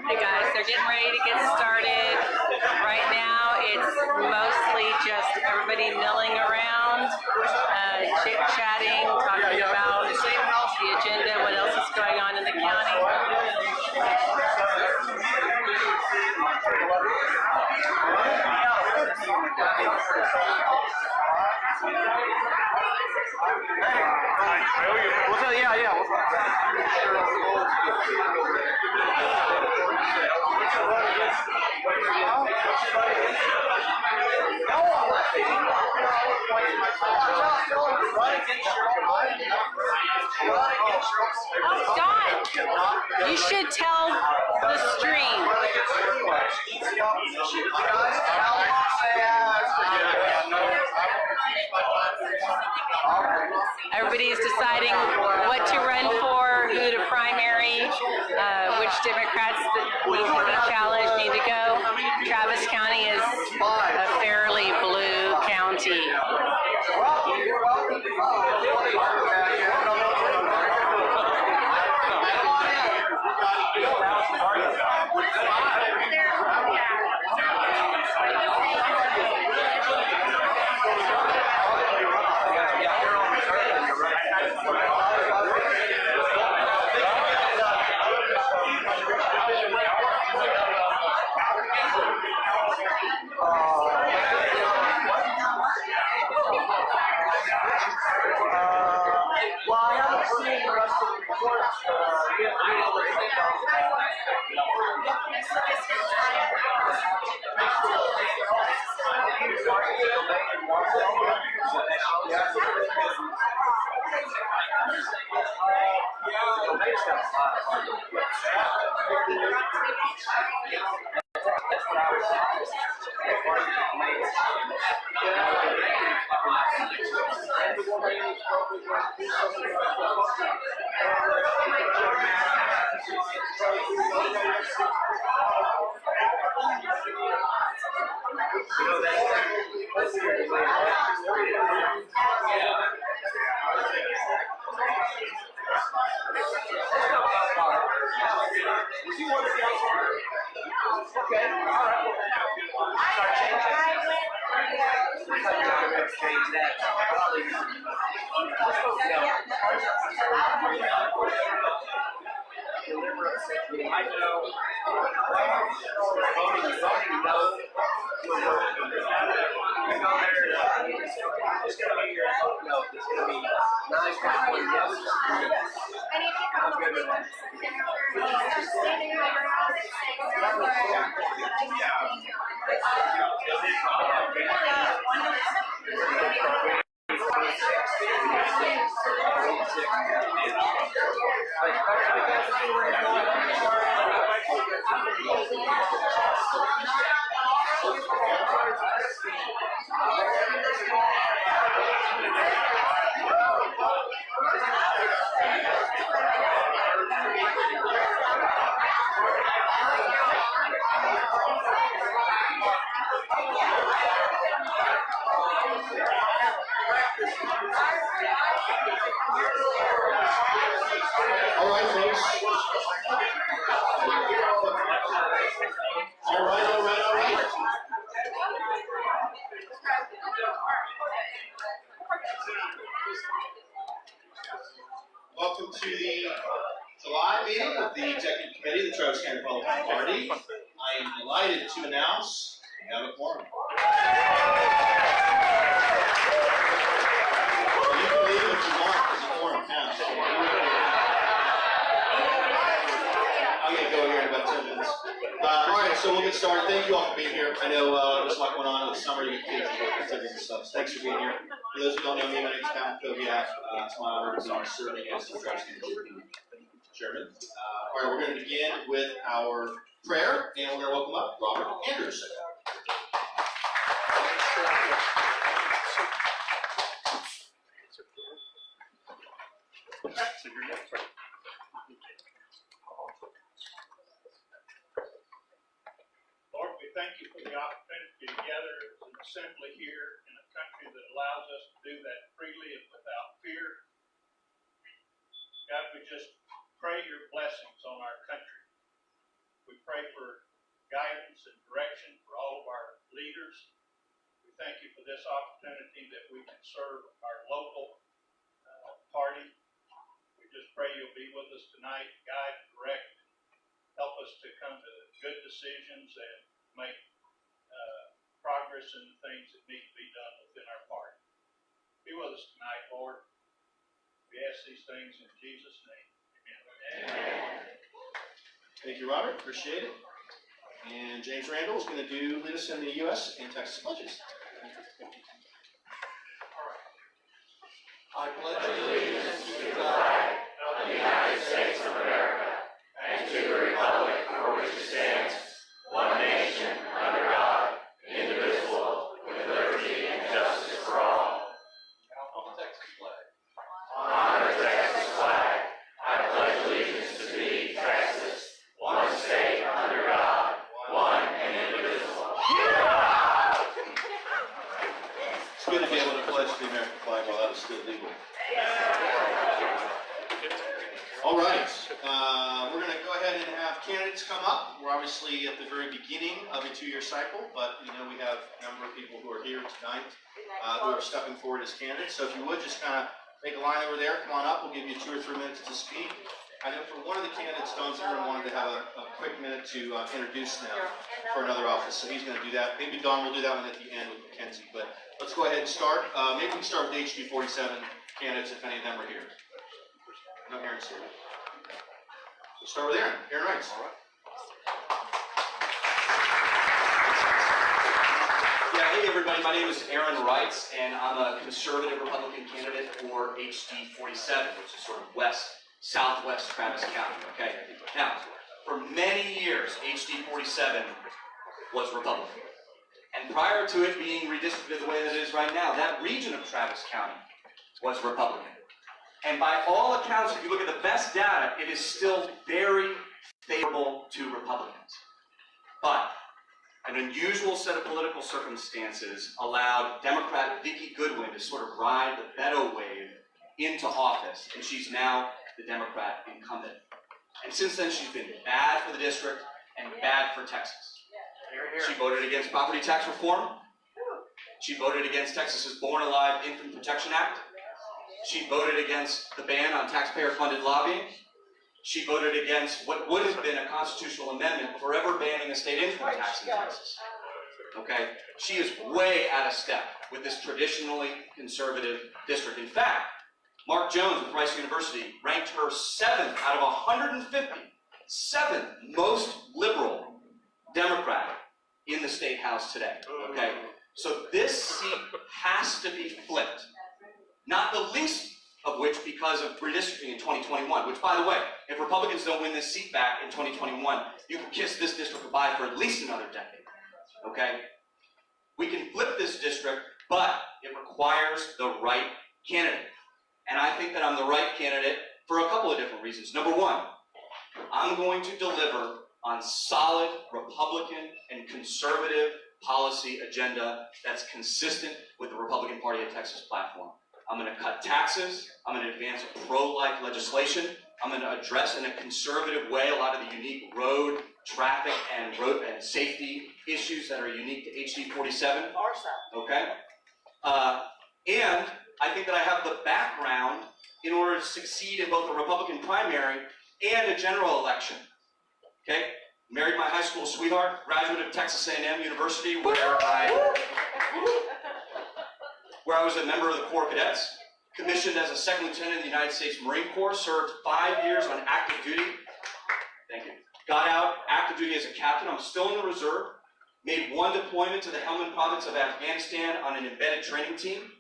Hey guys, they're getting ready to get started. Right now it's mostly just everybody milling around, chit-chatting, talking about the agenda, what else is going on in the county. What's up? Yeah. Don, you should tell the stream. Everybody's deciding what to run for, who to primary, which Democrats that need to be challenged need to go. Travis County is a fairly blue county. Well, I haven't seen the rest of the reports. We have to read all the details. That's what I was Okay, all right. change that. Probably. I know. Voting no. It's going to be your no. It's going to be 9.1 yes. And if you come up with one standing around and All right, folks. All right. Welcome to the July meeting of the Executive Committee of the Travis County Republican Party. I am delighted to announce we have a quorum. You can leave if you want, because the quorum counts. I'm going to go here in about 10 minutes. All right, so we'll get started. Thank you all for being here. I know there's a lot going on in the summer. You get kids and activities and stuff. So thanks for being here. For those who don't know me, my name is Pat Koviak. It's my honor to be serving as the Travis County Chairman. All right, we're going to begin with our prayer, and we're going to welcome up Robert Andrews. Lord, we thank you for the opportunity to gather as an assembly here in a country that allows us to do that freely and without fear. God, we just pray your blessings on our country. We pray for guidance and direction for all of our leaders. We thank you for this opportunity that we can serve our local party. We just pray you'll be with us tonight, guide and direct, help us to come to good decisions and make progress in the things that need to be done within our party. Be with us tonight, Lord. We ask these things in Jesus' name. Amen. Thank you, Robert. Appreciate it. And James Randall is going to lead us in the U.S. and Texas pledges. I pledge allegiance to the flag of the United States of America and to the republic for which it stands, one nation, under God, indivisible, with liberty and justice for all. On the Texas flag. On the Texas flag, I pledge allegiance to thee, Texas, one state under God, one and indivisible. It's good to be able to pledge the American flag while that is still legal. All right. We're going to go ahead and have candidates come up. We're obviously at the very beginning of a two-year cycle, but we have a number of people who are here tonight who are stepping forward as candidates. So if you would just kind of make a line over there, come on up. We'll give you 2 or 3 minutes to speak. I know for one of the candidates, Don Zimmerman wanted to have a quick minute to introduce them for another office, so he's going to do that. Maybe Don will do that one at the end with Mackenzie, but let's go ahead and start. Maybe we can start with the HD 47 candidates if any of them are here. No, Aaron's here. We'll start with Aaron. Aaron Wrights. All right. Yeah, hey everybody, my name is Aaron Wrights, and I'm a conservative Republican candidate for HD 47, which is sort of southwest Travis County, okay? Now, for many years, HD 47 was Republican. And prior to it being redistricted the way that it is right now, that region of Travis County was Republican. And by all accounts, if you look at the best data, it is still very favorable to Republicans. But an unusual set of political circumstances allowed Democrat Vicki Goodwin to sort of ride the Beto wave into office, and she's now the Democrat incumbent. And since then, she's been bad for the district and bad for Texas. She voted against property tax reform. She voted against Texas's Born Alive Infant Protection Act. She voted against the ban on taxpayer-funded lobbying. She voted against what would have been a constitutional amendment forever banning a state income tax in Texas. Okay? She is way out of step with this traditionally conservative district. In fact, Mark Jones of Rice University ranked her 7th out of 150, 7th most liberal Democrat in the state house today. Okay? So this seat has to be flipped. Not the least of which because of redistricting in 2021, which, by the way, if Republicans don't win this seat back in 2021, you can kiss this district goodbye for at least another decade. Okay? We can flip this district, but it requires the right candidate. And I think that I'm the right candidate for a couple of different reasons. Number one, I'm going to deliver on solid Republican and conservative policy agenda that's consistent with the Republican Party of Texas platform. I'm going to cut taxes. I'm going to advance pro-life legislation. I'm going to address in a conservative way a lot of the unique road, traffic, and safety issues that are unique to HD 47. Okay? And I think that I have the background in order to succeed in both a Republican primary and a general election. Okay? Married my high school sweetheart, graduate of Texas A&M University, where I was a member of the Corps of Cadets, commissioned as a second lieutenant in the United States Marine Corps, served 5 years on active duty. Thank you. Got out active duty as a captain. I'm still in the reserve. Made one deployment to the Helmand province of Afghanistan on an embedded training team.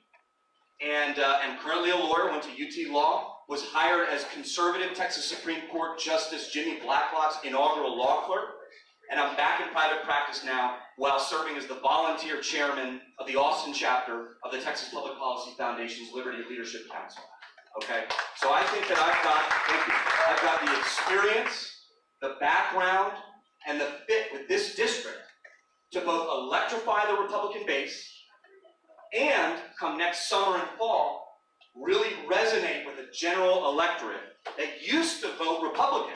And currently a lawyer, went to UT Law, was hired as conservative Texas Supreme Court Justice Jimmy Blacklock's inaugural law clerk. And I'm back in private practice now while serving as the volunteer chairman of the Austin chapter of the Texas Public Policy Foundation's Liberty Leadership Council. Okay? So I think that I've got the experience, the background, and the fit with this district to both electrify the Republican base and come next summer and fall, really resonate with a general electorate that used to vote Republican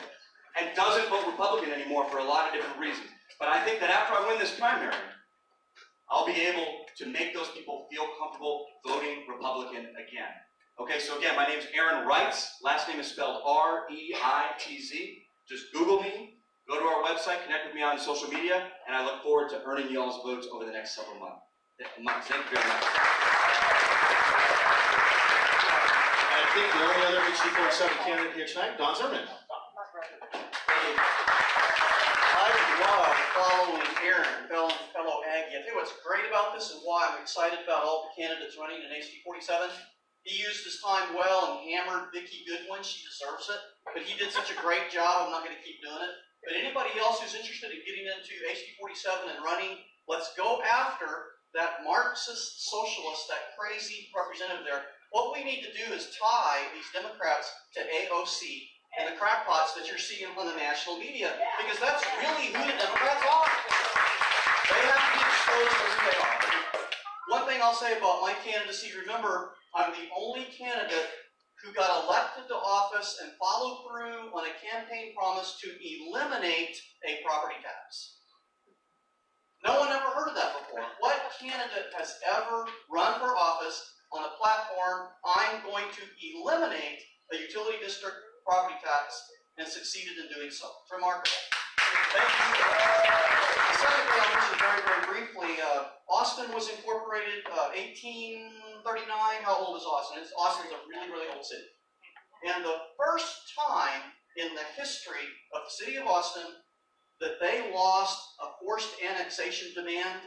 and doesn't vote Republican anymore for a lot of different reasons. But I think that after I win this primary, I'll be able to make those people feel comfortable voting Republican again. Okay, so again, my name's Aaron Reitz. Last name is spelled R-E-I-T-Z. Just Google me, go to our website, connect with me on social media, and I look forward to earning y'all's votes over the next several months. Thank you very much. I think the only other HD 47 candidate here tonight, Don Zimmerman. I love following Aaron, fellow Aggie. I tell you what's great about this and why I'm excited about all the candidates running in HD 47. He used his time well and hammered Vicki Goodwin. She deserves it. But he did such a great job, I'm not going to keep doing it. But anybody else who's interested in getting into HD 47 and running, let's go after that Marxist socialist, that crazy representative there. What we need to do is tie these Democrats to AOC and the crackpots that you're seeing on the national media, because that's really who the Democrats are. They have to be exposed as they are. One thing I'll say about my candidacy, remember, I'm the only candidate who got elected to office and followed through on a campaign promise to eliminate a property tax. No one ever heard of that before. What candidate has ever run for office on a platform, I'm going to eliminate a utility district property tax, and succeeded in doing so? It's remarkable. Thank you. The second thing I'll mention very, very briefly, Austin was incorporated 1839. How old is Austin? Austin's a really, really old city. And the first time in the history of the city of Austin that they lost a forced annexation demand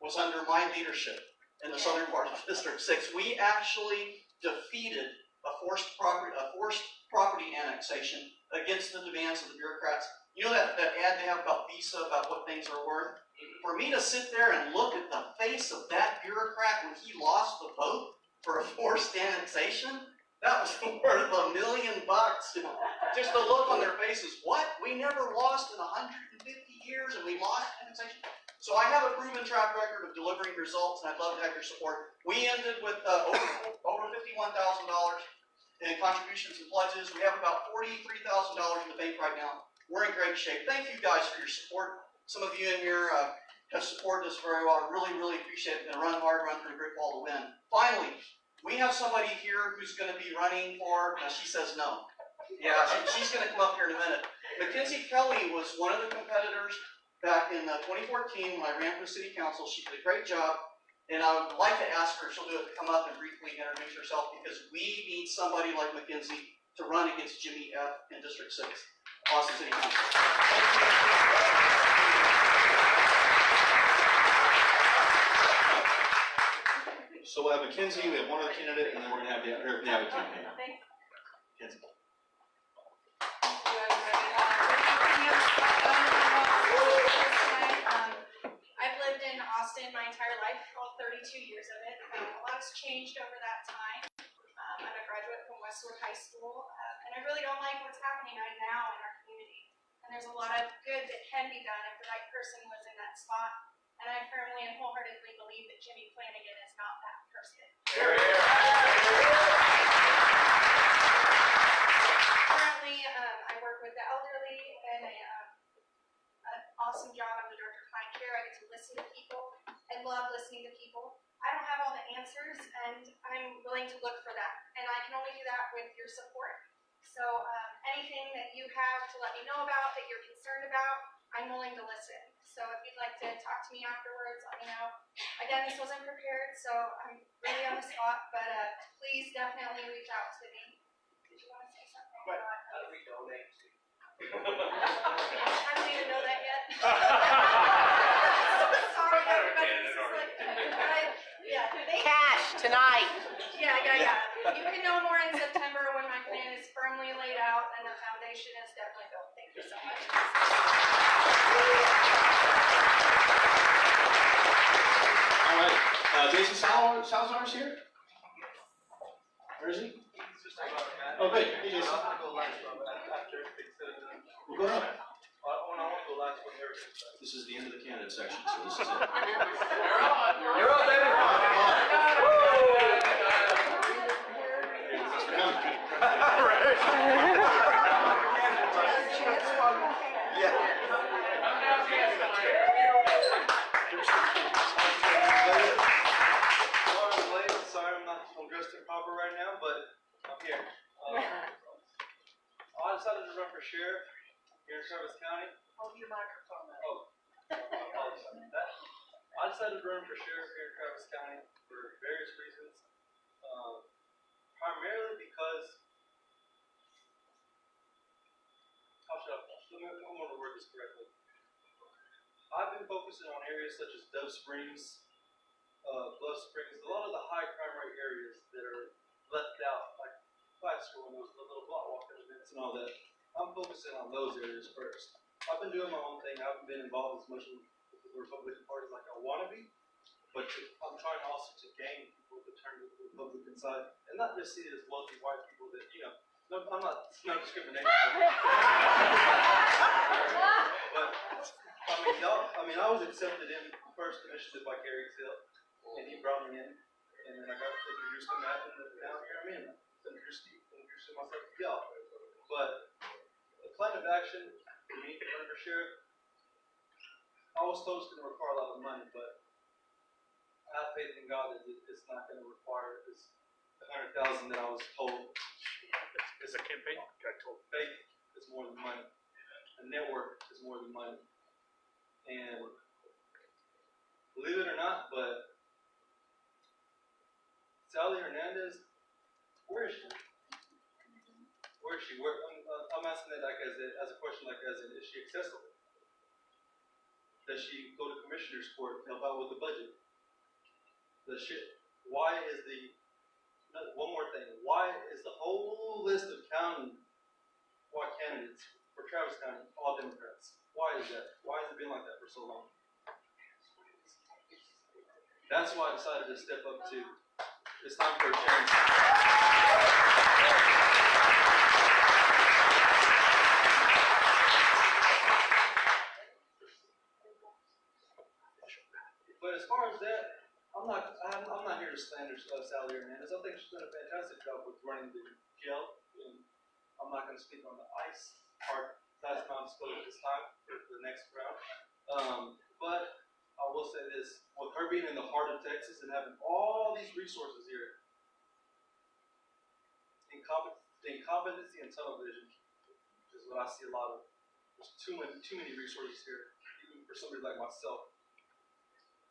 was under my leadership in the southern part of District 6. We actually defeated a forced property annexation against the demands of the bureaucrats. You know that ad they have about Visa, about what things are worth? For me to sit there and look at the face of that bureaucrat when he lost the vote for a forced annexation, that was worth $1 million. Just the look on their faces. What? We never lost in 150 years and we lost annexation? So I have a proven track record of delivering results, and I'd love to have your support. We ended with over $51,000 in contributions and pledges. We have about $43,000 in the bank right now. We're in great shape. Thank you guys for your support. Some of you in here has supported us very well. I really, really appreciate it. They run hard, run through a brick wall to win. Finally, we have somebody here who's going to be running for, now she says no. Yeah, she's going to come up here in a minute. Mackenzie Kelly was one of the competitors back in 2014 when I ran for city council. She did a great job. And I would like to ask her, she'll do it, to come up and briefly introduce herself because we need somebody like Mackenzie to run against Jimmy F. in District 6, Austin City Council. So we'll have Mackenzie, we have one other candidate, and then we're going to have the other campaign. Mackenzie. I've lived in Austin my entire life, all 32 years of it. A lot has changed over that time. I'm a graduate from Westwood High School, and I really don't like what's happening right now in our community. And there's a lot of good that can be done if the right person was in that spot. And I firmly and wholeheartedly believe that Jimmy Flanagan is not that person. Currently, I work with the elderly and an awesome job. I'm the director of client care. I get to listen to people and love listening to people. I don't have all the answers, and I'm willing to look for that. And I can only do that with your support. So anything that you have to let me know about, that you're concerned about, I'm willing to listen. So if you'd like to talk to me afterwards, let me know. Again, this wasn't prepared, so I'm really on the spot, but please definitely reach out to me. Did you want to say something? How do we donate to? I don't even know that yet. Sorry, everybody. This is like, Cash tonight. Yeah. You can know more in September when my plan is firmly laid out and the foundation is definitely built. Thank you so much. All right. Jason Salazar's here? Where is he? Oh, great. Hey, Jason. I'll go last one after everything's said and done. Well, go ahead. I want to go last when everything's done. This is the end of the candidate section, so this is it. You're on, David. Thanks for coming. Sorry I'm late. Sorry I'm dressed in proper right now, but I'm here. I decided to run for sheriff here in Travis County. Hold your microphone up. I decided to run for sheriff here in Travis County for various reasons. Primarily because, I'm going to word this correctly. I've been focusing on areas such as Dove Springs, Bluff Springs, a lot of the high crime rate areas that are left out, like high school and those little block walking events and all that. I'm focusing on those areas first. I've been doing my own thing. I haven't been involved as much with the Republican Party like I want to be, but I'm trying also to gain people to turn to the Republican side and not just see it as wealthy white people that, no, I'm not, it's not discrimination. But I was accepted in the first initiative by Gary Till, and he brought me in, and then I got introduced to Matt, and now here I'm in, introducing myself to y'all. But the plan of action for me to run for sheriff, I was told it's going to require a lot of money, but I have faith in God that it's not going to require this $100,000 that I was told. It's a campaign. I told. Faith is more than money. A network is more than money. And believe it or not, but Sally Hernandez, where is she? Where is she? I'm asking that like as a question, like as in, is she accessible? Does she go to commissioner's court to help out with the budget? Why is one more thing, why is the whole list of countywide candidates for Travis County all Democrats? Why is that? Why has it been like that for so long? That's why I decided to step up to, it's time for a change. But as far as that, I'm not here to slander Sally Hernandez. I think she's done a fantastic job with running the jail. And I'm not going to speak on the ICE part. That's not disclosed this time for the next round. But I will say this, with her being in the heart of Texas and having all these resources here, incompetency in tunnel vision is what I see a lot of. There's too many resources here, even for somebody like myself.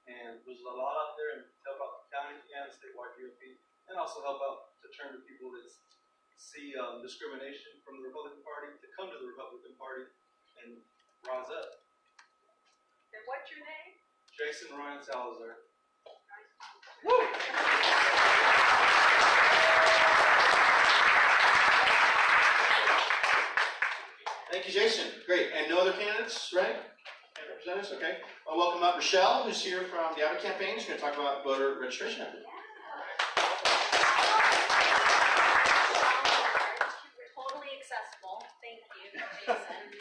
And there's a lot out there and help out the county and statewide GOP, and also help out to turn the people that see discrimination from the Republican Party to come to the Republican Party and rise up. And what's your name? Jason Ryan Salazar. Thank you, Jason. Great. And no other candidates, right? And representatives? Okay. Well, welcome up Rochelle, who's here from the Abbott campaign. She's going to talk about voter registration. Totally accessible. Thank you, Jason.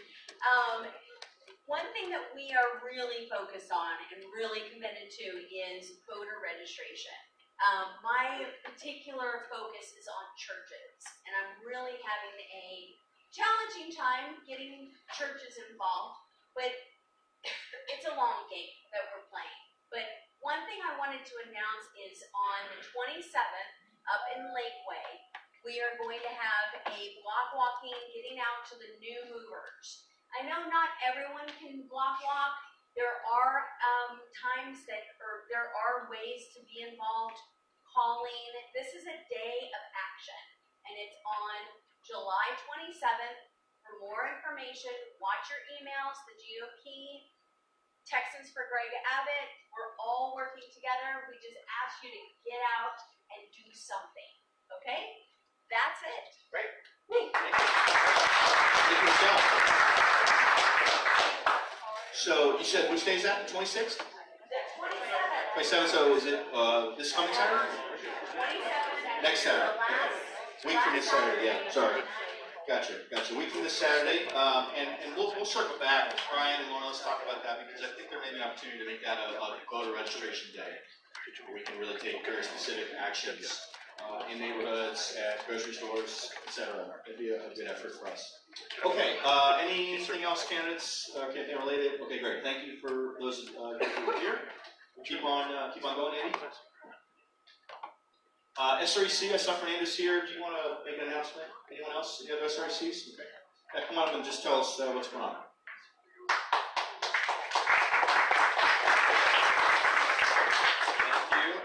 One thing that we are really focused on and really committed to is voter registration. My particular focus is on churches, and I'm really having a challenging time getting churches involved, but it's a long game that we're playing. But one thing I wanted to announce is on the 27th up in Lakeway, we are going to have a block walking, getting out to the new movers. I know not everyone can block walk. There are times that, or there are ways to be involved, calling. This is a day of action, and it's on July 27th. For more information, watch your emails, the GOP, Texans for Greg Abbott. We're all working together. We just ask you to get out and do something, okay? That's it. Great. Thank you. Thank you, Michelle. So you said which day is that? 26th? The 27th. 27th. So is it this coming Saturday? 27th. Next Saturday. The last Week from this Saturday. Yeah. Sorry. Gotcha. Week from this Saturday, and we'll circle back with Brian and let's talk about that because I think there may be an opportunity to make that a voter registration day, where we can really take very specific actions in neighborhoods, at grocery stores, etc. It'd be a good effort for us. Okay. Anything else, candidates? Campaign related? Okay, great. Thank you for those who are here. We'll keep on going, Andy. SREC, I saw Fernandez here. Do you want to make an announcement? Anyone else? Any other SRECs? Okay. Yeah, come on up and just tell us what's going on. Thank you.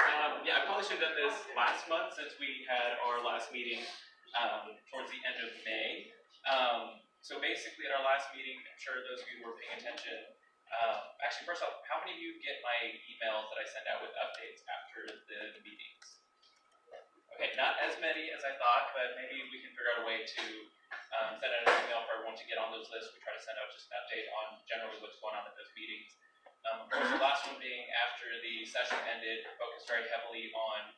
Yeah, I probably should have done this last month since we had our last meeting towards the end of May. So basically at our last meeting, I'm sure those of you who were paying attention, actually first off, how many of you get my emails that I send out with updates after the meetings? Okay, not as many as I thought, but maybe we can figure out a way to send out an email for everyone to get on those lists. We try to send out just an update on generally what's going on at those meetings. Of course, the last one being after the session ended, focused very heavily on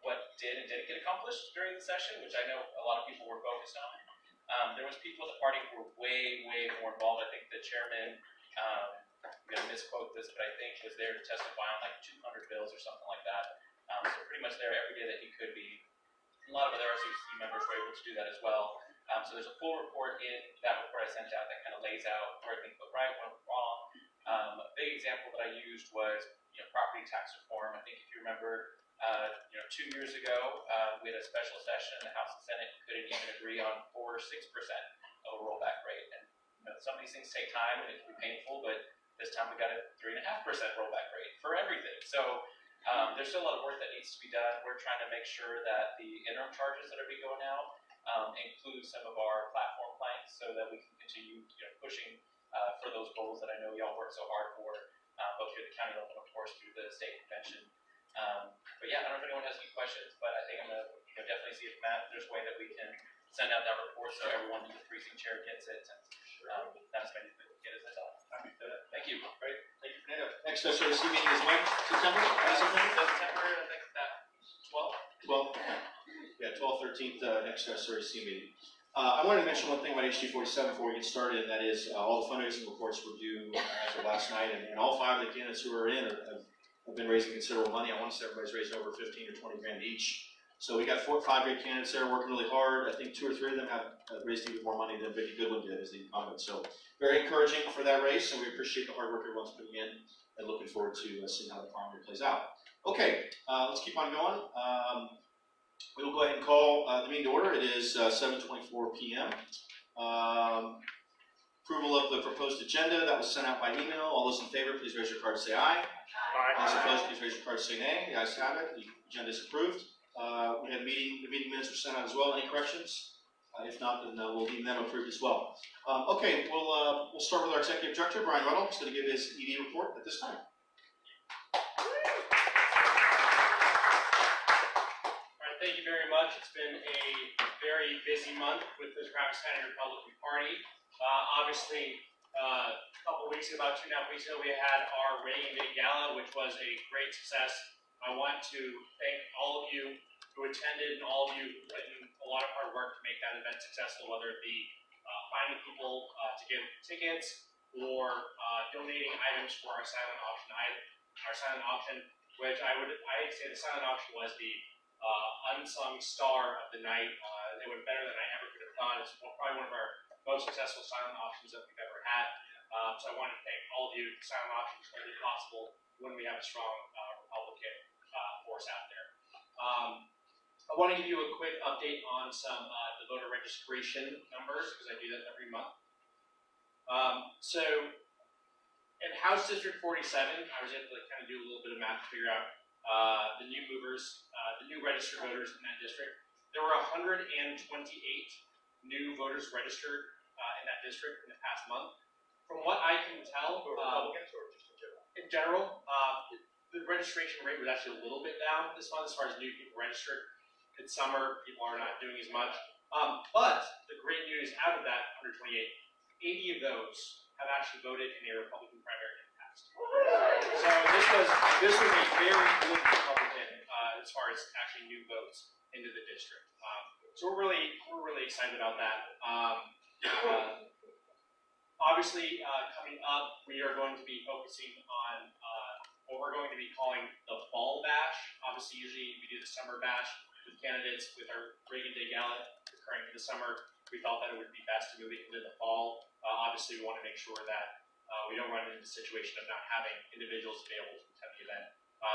what did and didn't get accomplished during the session, which I know a lot of people were focused on. There was people at the party who were way more involved. I think the chairman, I'm going to misquote this, but I think was there to testify on like 200 bills or something like that. So pretty much there every day that he could be. A lot of other RCC members were able to do that as well. So there's a full report in that report I sent out that kind of lays out where things went right, what went wrong. A big example that I used was property tax reform. I think if you remember, 2 years ago we had a special session. The House and Senate couldn't even agree on 4 or 6% of a rollback rate. And some of these things take time and it can be painful, but this time we got a 3.5% rollback rate for everything. So there's still a lot of work that needs to be done. We're trying to make sure that the interim charges that are being going out include some of our platform planks so that we can continue pushing for those goals that I know y'all work so hard for, both here at the county level and of course through the state convention. But yeah, I don't know if anyone has any questions, but I think I'm going to definitely see if there's a way that we can send out that report so everyone in the precinct chair gets it. And not as many people get it as I thought. Thank you. Great. Thank you, Fernando. Next SRC meeting is when? September? September, I think that 12th. 12th? Yeah, 12th, 13th, next SRC meeting. I wanted to mention one thing about HD 47 before we get started, and that is all the fundraising reports were due as of last night, and all 5 of the candidates who are in have been raising considerable money. I want to say everybody's raised over 15 or 20 grand each So we got 5 great candidates there working really hard. I think 2 or 3 of them have raised even more money than Vicki Goodwin did as the incumbent. So very encouraging for that race, and we appreciate the hard work everyone's putting in, and looking forward to seeing how the primary plays out. Okay, let's keep on going. We will go ahead and call the meeting to order. It is 7:24 p.m. Approval of the proposed agenda that was sent out by email. All those in favor, please raise your card and say aye. Aye. Those opposed, please raise your card and say nay. The ayes have it. The agenda is approved. We had the meeting minutes were sent out as well. Any corrections? If not, then we'll deem them approved as well. Okay, we'll start with our executive director, Brian Ruddle. He's going to give his ED report at this time. Thank you very much. It's been a very busy month with the Travis County Republican Party. Obviously, a couple weeks ago, about 2.5 weeks ago, we had our Reagan Day Gala, which was a great success. I want to thank all of you who attended and all of you who put in a lot of hard work to make that event successful, whether it be finding people to give tickets or donating items for our silent auction, which I'd say the silent auction was the unsung star of the night. They went better than I ever could have thought. It's probably one of our most successful silent auctions that we've ever had. So I want to thank all of you. Silent auctions are only possible when we have a strong Republican force out there. I want to give you a quick update on some the voter registration numbers, because I do that every month. So in House District 47, I was able to kind of do a little bit of math to figure out the new movers, the new registered voters in that district. There were 128 new voters registered in that district in the past month. From what I can tell, Republicans or just in general, the registration rate was actually a little bit down this month as far as new people registered. It's summer, people are not doing as much. But the great news out of that 128, 80 of those have actually voted in a Republican primary in the past. So this was a very good Republican as far as actually new votes into the district. So we're really excited about that. Obviously, coming up, we are going to be focusing on what we're going to be calling the fall bash. Obviously, usually we do the summer bash with candidates with our Reagan Day Gala occurring in the summer. We felt that it would be best to move it into the fall. Obviously, we want to make sure that we don't run into the situation of not having individuals be able to attend the event.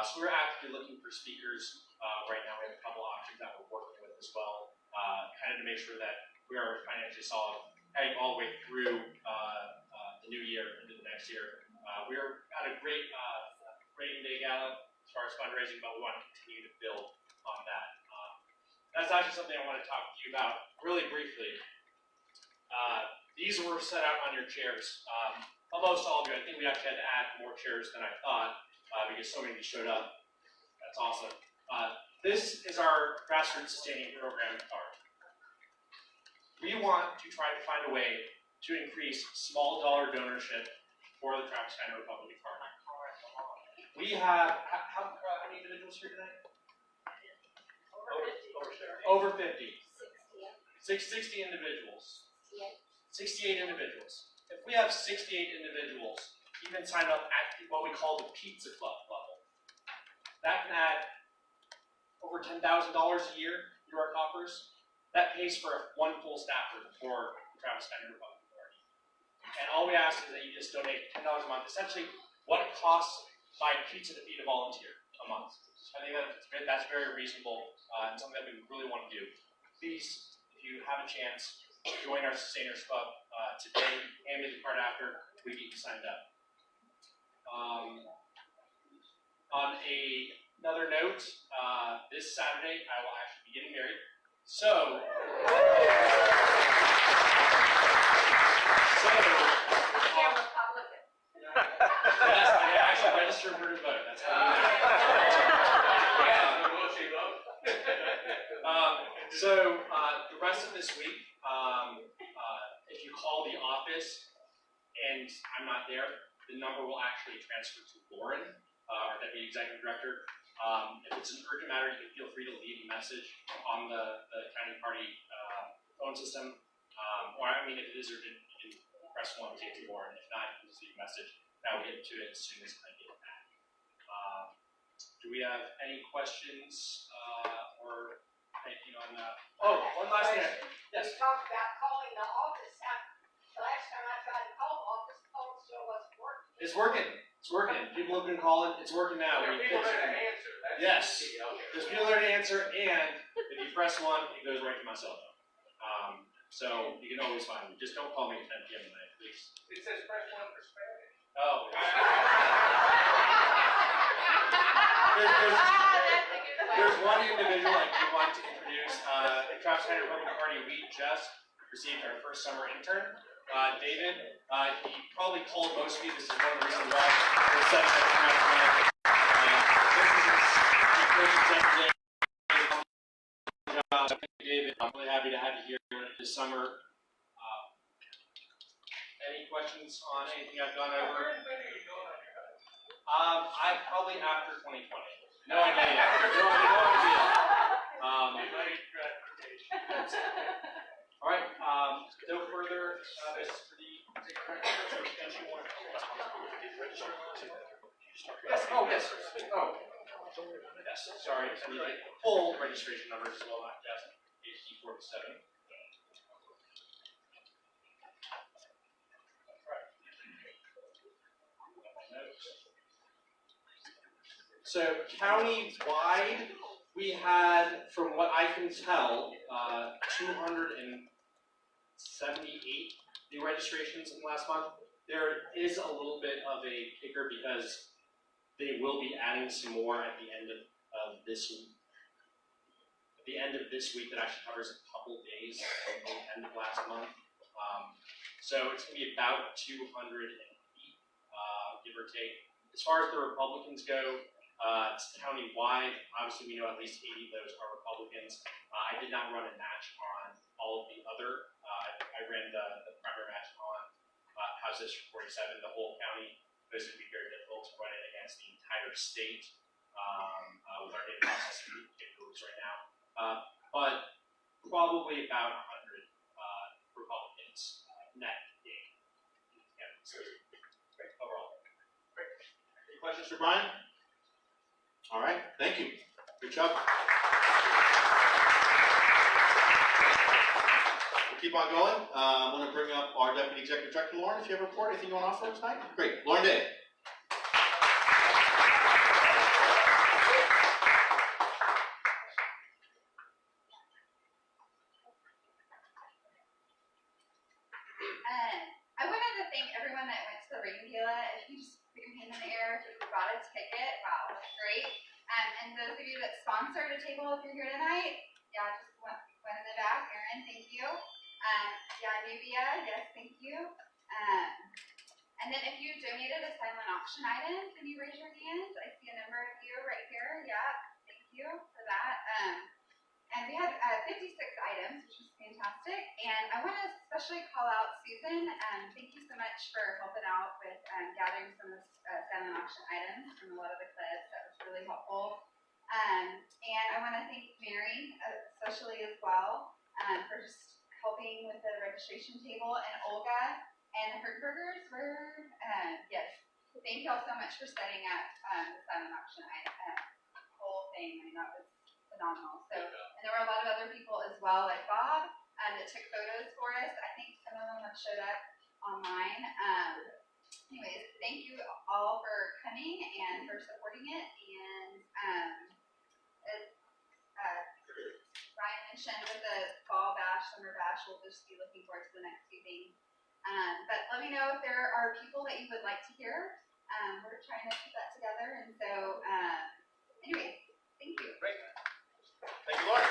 So we're actively looking for speakers. Right now, we have a couple options that we're working with as well, kind of to make sure that we are financially solid heading all the way through the new year into the next year. We're at a great Reagan Day Gala as far as fundraising, but we want to continue to build on that. That's actually something I want to talk to you about really briefly. These were set out on your chairs. Almost all of you. I think we actually had to add more chairs than I thought because so many of you showed up. That's awesome. This is our grassroots sustaining program card. We want to try to find a way to increase small dollar donorship for the Travis County Republican Party. We have, how many individuals here tonight? Over 50. 60 individuals. 68 individuals. If we have 68 individuals even sign up at what we call the Pizza Club level, that can add over $10,000 a year to our coffers. That pays for one full staffer for the Travis County Republican Party. And all we ask is that you just donate $10 a month, essentially what it costs by pizza to feed a volunteer a month. I think that's very reasonable and something that we really want to do. Please, if you have a chance, join our Sustainers Club today and maybe part after we get you signed up. On another note, this Saturday I will actually be getting married. So yes, I actually registered for to vote. That's how you So the rest of this week, if you call the office and I'm not there, the number will actually transfer to Lauren, our Deputy Executive Director. If it's an urgent matter, you can feel free to leave a message on the county party phone system. Or I mean, if it is urgent, you can press 1 to get to Lauren. If not, you can just leave a message. I will get to it as soon as I get back. Do we have any questions or Oh, one last thing. Yes. You talked about calling the office. The last time I tried to call the office, the phone still wasn't working. It's working. It's working. People have been calling. It's working now. There are people there to answer. That's Yes. the key. Okay. There's people there to answer, and if you press one, it goes right to my cell phone. So you can always find me. Just don't call me at 10 p.m. tonight, please. It says press 1 for Spanish. Oh. There's one individual I do want to introduce. At Travis County Republican Party, we just received our first summer intern, David. He probably called most of you. This is one of the reasons why we're such a Travis County. This is his first executive job. David, I'm really happy to have you here this summer. Any questions on anything I've gone over? I probably after 2020. No idea yet. No idea. All right. No further business for the Yes. Oh, yes. Oh. Yes. Sorry. I need the full registration numbers as well, not just HD47. So county-wide, we had, from what I can tell, 278 new registrations in the last month. There is a little bit of a kicker because they will be adding some more at the end of this week. At the end of this week, that actually covers a couple days from the end of last month. So it's going to be about 280, give or take. As far as the Republicans go, it's county-wide. Obviously, we know at least 80 of those are Republicans. I did not run a match on all of the other. I ran the primary match on House District 47, the whole county. This would be very difficult to run it against the entire state with our data processing capabilities right now. But probably about 100 Republicans net game. Great overall. Great. Any questions for Brian? All right, thank you. Good job. We'll keep on going. I want to bring up our Deputy Executive Director, Lauren, if you have a report, anything you want to offer tonight? Great. Lauren Day. I wanted to thank everyone that went to the Rain Gala. If you just put your hand in the air if you bought a ticket, wow, that's great. And those of you that sponsored a table if you're here tonight, yeah, just went in the back. Erin, thank you. Yeah, Nubia, yes, thank you. And then if you donated a silent auction item, can you raise your hand? I see a number of you right here. Yeah, thank you for that. And we had 56 items, which was fantastic. And I want to especially call out Susan. Thank you so much for helping out with gathering some of the silent auction items from a lot of the clips. That was really helpful. And I want to thank Mary, especially as well, for just helping with the registration table. And Olga and the Herd Burgers were, yes. Thank you all so much for setting up the silent auction whole thing. I mean, that was phenomenal. So, and there were a lot of other people as well, like Bob, that took photos for us. I think some of them have showed up online. Anyways, thank you all for coming and for supporting it. And as Ryan mentioned, with the fall bash, summer bash, we'll just be looking forward to the next few things. But let me know if there are people that you would like to hear. We're trying to put that together. And so, anyways, thank you. Great. Thank you, Lauren.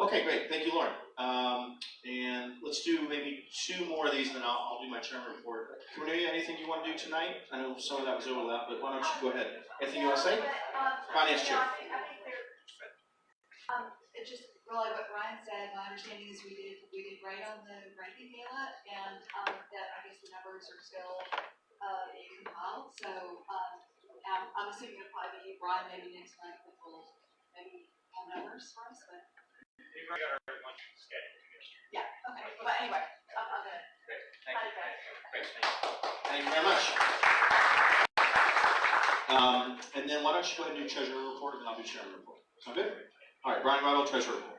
Okay, great. Thank you, Lauren. And let's do maybe 2 more of these, and then I'll do my chairman report. Cornelia, anything you want to do tonight? I know some of that was overlap, but why don't you go ahead? Anything you want to say? Finance chair. Just really what Ryan said, my understanding is we did right on the ranking gala, and that I guess the numbers are still being compiled. So I'm assuming it'll probably be Ryan maybe next month that will maybe have numbers for us. But We've already got our lunch scheduled. yeah, okay. But anyway, I'm gonna. Great. Thank you. Great. Thank you. you very much. And then why don't you go ahead and do treasurer report, and then I'll do chairman report. Sound good? All right, Brian Rival, treasurer report.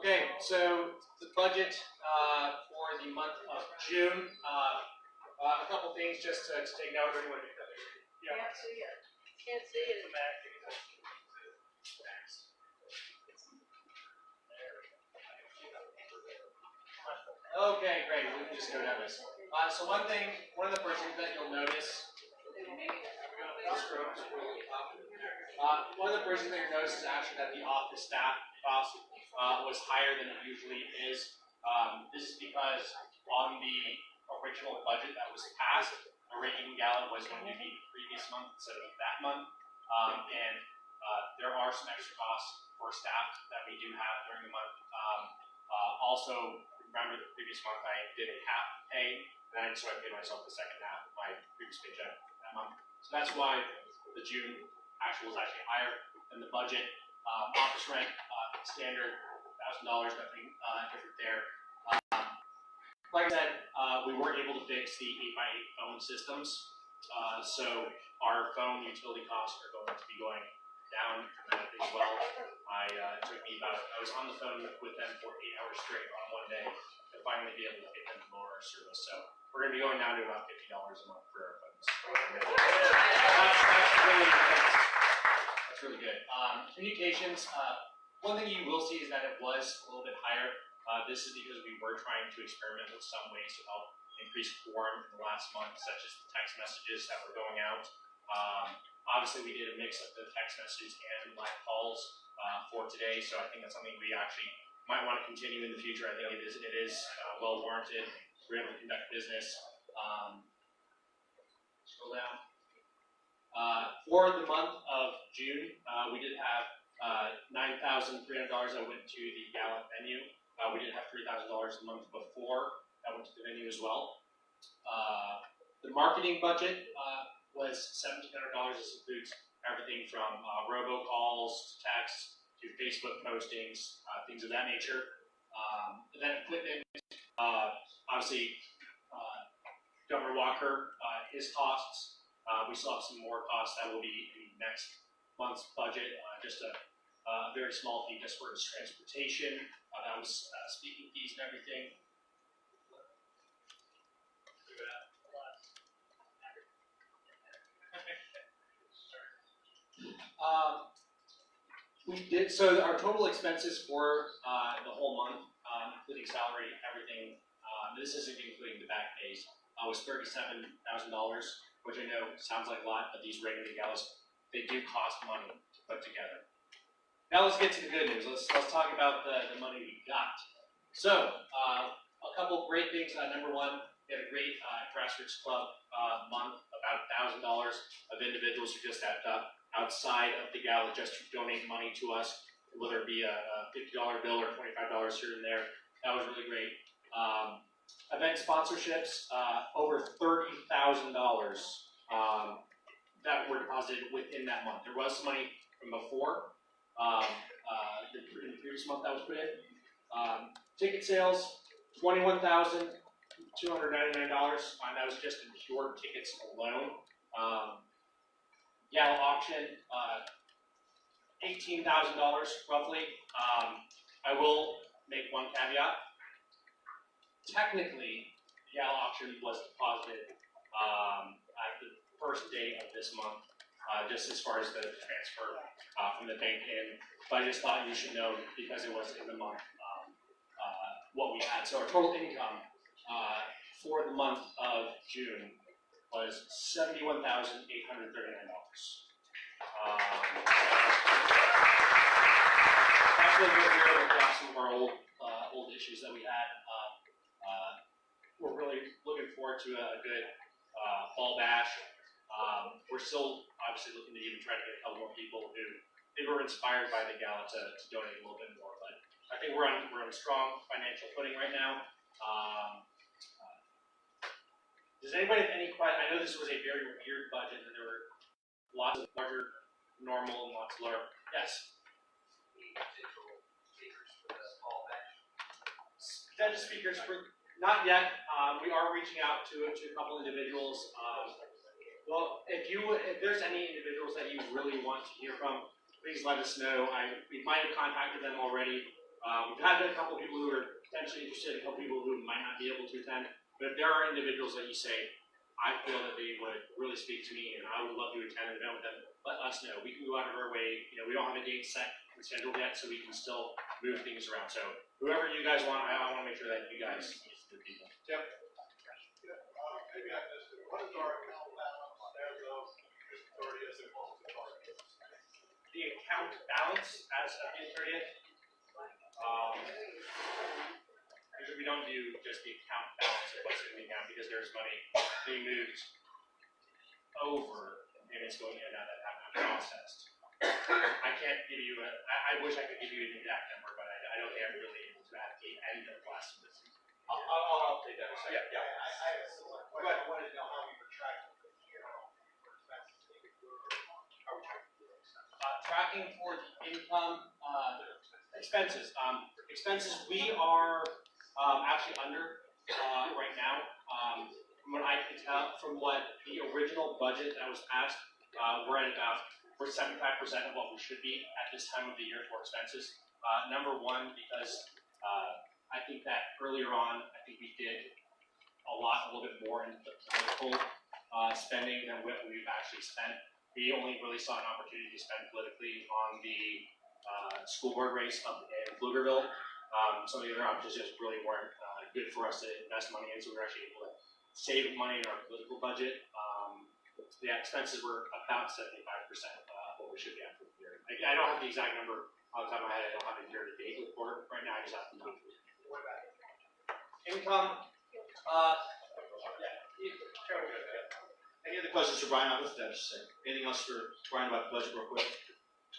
Okay, so the budget for the month of June. A couple things just to take note. Everyone, yeah. Can't see it. Can't see it. Okay, great. We can just go down this. So one of the first things that you'll notice. One of the first things that you'll notice is actually that the office staff cost was higher than it usually is. This is because on the original budget that was passed, the rating gala was going to be the previous month instead of that month. And there are some extra costs for staff that we do have during the month. Also, remember the previous month I did half pay, and so I paid myself the second half of my previous paycheck that month. So that's why the June actual was actually higher than the budget. Office rent, standard $1,000, nothing different there. Like I said, we were able to fix the 8x8 phone systems. So our phone utility costs are going to be going down dramatically as well. It took me I was on the phone with them for 8 hours straight on one day to finally be able to get them to lower our service. So we're going to be going down to about $50 a month for our phones. That's really good. Communications, one thing you will see is that it was a little bit higher. This is because we were trying to experiment with some ways to help increase quorum in the last month, such as the text messages that were going out. Obviously, we did a mix of the text messages and live calls for today, so I think that's something we actually might want to continue in the future. I think it is well warranted. We're able to conduct business. Scroll down. For the month of June, we did have $9,300 that went to the gala venue. We did have $3,000 the month before that went to the venue as well. The marketing budget was $1,700. This includes everything from robocalls to texts to Facebook postings, things of that nature. And then equipment, obviously, Governor Walker, his costs. We still have some more costs that will be in next month's budget. Just a very small fee just for his transportation. That was speaking fees and everything. We did, so our total expenses for the whole month, including salary, everything, this isn't including the back pays, was $37,000, which I know sounds like a lot, but these regular galas, they do cost money to put together. Now let's get to the good news. Let's talk about the money we got. So, a couple great things. Number one, we had a great grassroots club month, about $1,000 of individuals who just stepped up outside of the gala just to donate money to us, whether it be a $50 bill or $25 here and there. That was really great. Event sponsorships, over $30,000 that were deposited within that month. There was some money from before, the previous month that was put in. Ticket sales, $21,299. That was just in pure tickets alone. Gala auction, $18,000 roughly. I will make one caveat. Technically, the gala auction was deposited at the first day of this month, just as far as the transfer from the bank in. But I just thought you should know because it was in the month what we had. So our total income for the month of June was $71,839. That's really good here with some of our old issues that we had. We're really looking forward to a good fall bash. We're still obviously looking to even try to get a couple more people who they were inspired by the gala to donate a little bit more. But I think we're on a strong financial footing right now. Does anybody have any questions? I know this was a very weird budget, and there were lots of larger, normal, and lots lower. Yes. Potential speakers for not yet. We are reaching out to a couple individuals. Well, if there's any individuals that you really want to hear from, please let us know. We might have contacted them already. We've had a couple people who are potentially interested, a couple people who might not be able to attend. But if there are individuals that you say, I feel that they would really speak to me and I would love to attend an event with them, let us know. We can go out of our way. We don't have a date set and scheduled yet, so we can still move things around. So whoever you guys want, I want to make sure that you guys the people. Yep. Maybe I missed it. What is our account balance as of June 30th and what was the target? The account balance as of June 30th. Usually we don't do just the account balance of what's in the account because there's money being moved over and payments going in and out that have not processed. I can't give you I wish I could give you an exact number, but I don't think I'm really able to allocate any of the last of this. I'll update that in a second. Yeah. I have a similar question. I wanted to know how we were tracking for the year. Tracking for the income, expenses. Expenses, we are actually under right now. From what I can tell, from what the original budget that was asked, we're 75% of what we should be at this time of the year for expenses. Number one, because I think that earlier on, I think we did a little bit more in the political spending than what we've actually spent. We only really saw an opportunity to spend politically on the school board race up in Pflugerville. Some of the other options just really weren't good for us to invest money in, so we were actually able to save money in our political budget. The expenses were about 75% of what we should be at for the year. I don't have the exact number off the top of my head. I don't have a year-to-date report right now. I just have the month. Income. Any other questions for Brian? I'll lift that just a second. Anything else for Brian about the budget real quick?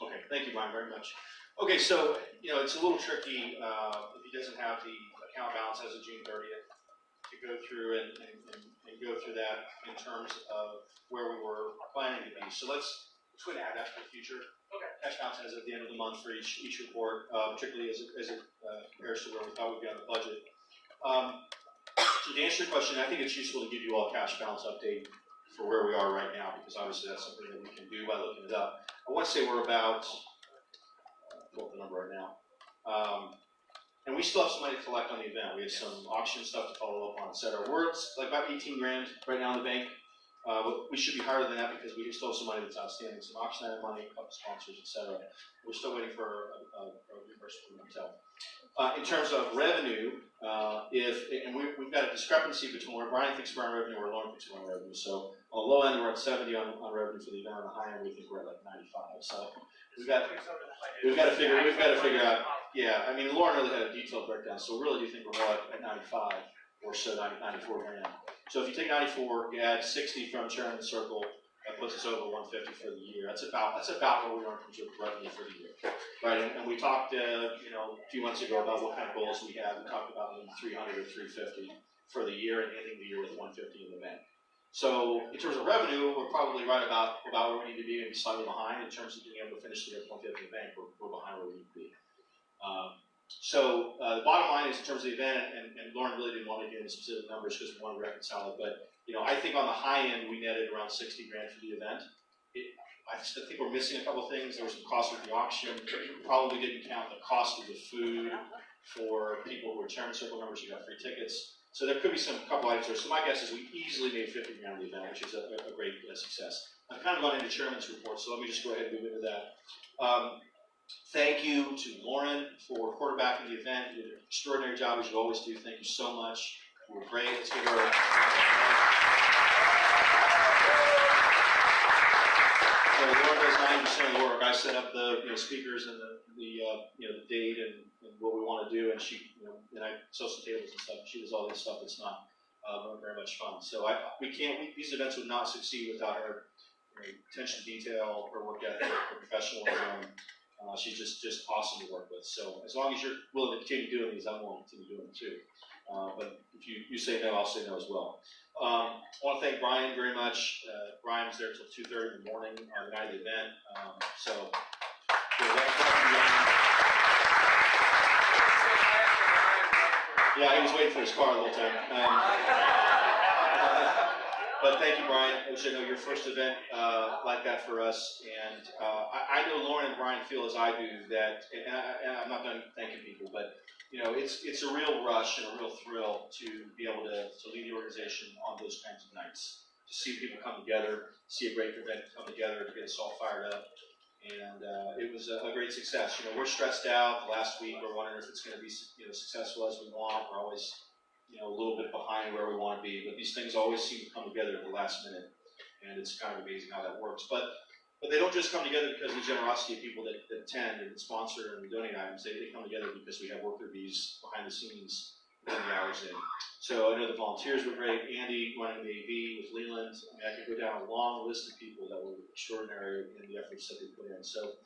Okay, thank you, Brian, very much. Okay, so, it's a little tricky if he doesn't have the account balance as of June 30th to go through and go through that in terms of where we were planning to be. So let's go ahead and add that for the future. Okay. Cash balance as of the end of the month for each report, particularly as it compares to where we thought we'd be on the budget. So to answer your question, I think it's useful to give you all a cash balance update for where we are right now, because obviously that's something that we can do by looking it up. I want to say we're about, pull up the number right now, and we still have some money to collect on the event. We have some auction stuff to follow up on, etc. We're like about 18 grand right now in the bank. We should be higher than that because we still have some money that's outstanding, some auction item money, a couple sponsors, etc. We're still waiting for a reimbursement from Intel. In terms of revenue, we've got a discrepancy between where Brian thinks we're on revenue and where Lauren thinks we're on revenue. So on the low end, we're at 70 on revenue for the event. On the high end, we think we're at like 95. So we've got to figure out. Yeah, I mean, Lauren really had a detailed breakdown. So we really do think we're more at 95 or so, 94 grand. So if you take 94, you add 60 from sharing the circle, that puts us over 150 for the year. That's about where we are in terms of revenue for the year, right? And we talked, a few months ago about what kind of goals we have. We talked about maybe 300 or 350 for the year and ending the year with 150 in the bank. So in terms of revenue, we're probably right about where we need to be, maybe slightly behind in terms of being able to finish the year with 150 in the bank. We're behind where we need to be. So the bottom line is in terms of the event, and Lauren really didn't want to get into specific numbers because we wanted to reconcile it, but I think on the high end we netted around 60 grand for the event. I think we're missing a couple things. There was some cost with the auction. Probably didn't count the cost of the food for people who are chairman circle members who got free tickets. So there could be a couple items there. So my guess is we easily made 50 grand on the event, which is a great success. I've kind of gone into chairman's report, so let me just go ahead and move into that. Thank you to Lauren for quarterbacking the event. You did an extraordinary job, as you always do. Thank you so much. You were great. Let's give her So Lauren does 90% of the work. I set up the speakers and the date and what we want to do, and she and I sew some tables and stuff. She does all this stuff. It's not very much fun. So these events would not succeed without her attention to detail, her work ethic, her professionalism. She's just awesome to work with. So as long as you're willing to continue doing these, I'm willing to continue doing them too. But if you say no, I'll say no as well. I want to thank Brian very much. Brian was there till 2:30 in the morning on the night of the event. Yeah, he was waiting for his car the whole time. But thank you, Brian. Which I know your first event like that for us, and I know Lauren and Brian feel as I do that. And I'm not done thanking people, but it's a real rush and a real thrill to be able to lead the organization on those kinds of nights. To see people come together, see a great event come together to get us all fired up. And it was a great success. We're stressed out. The last week, we're wondering if it's going to be successful as we want. We're always a little bit behind where we want to be. But these things always seem to come together at the last minute, and it's kind of amazing how that works. But they don't just come together because of the generosity of people that attend and sponsor and donate items. They come together because we have worker bees behind the scenes putting the hours in. So I know the volunteers were great. Andy running the AV with Leland. I could go down a long list of people that were extraordinary in the efforts that they put in. So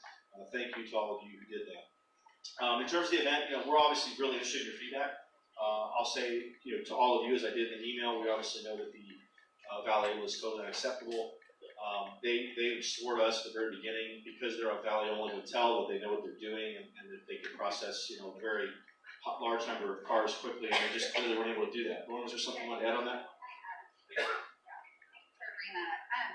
thank you to all of you who did that. In terms of the event, we're obviously really interested in your feedback. I'll say to all of you, as I did in the email, we obviously know that the valet was totally unacceptable. They swore to us at the very beginning because they're a valet-only hotel that they know what they're doing and that they can process a very large number of cars quickly, and they just clearly weren't able to do that. Lauren, was there something you want to add on that? Thanks for bringing that up.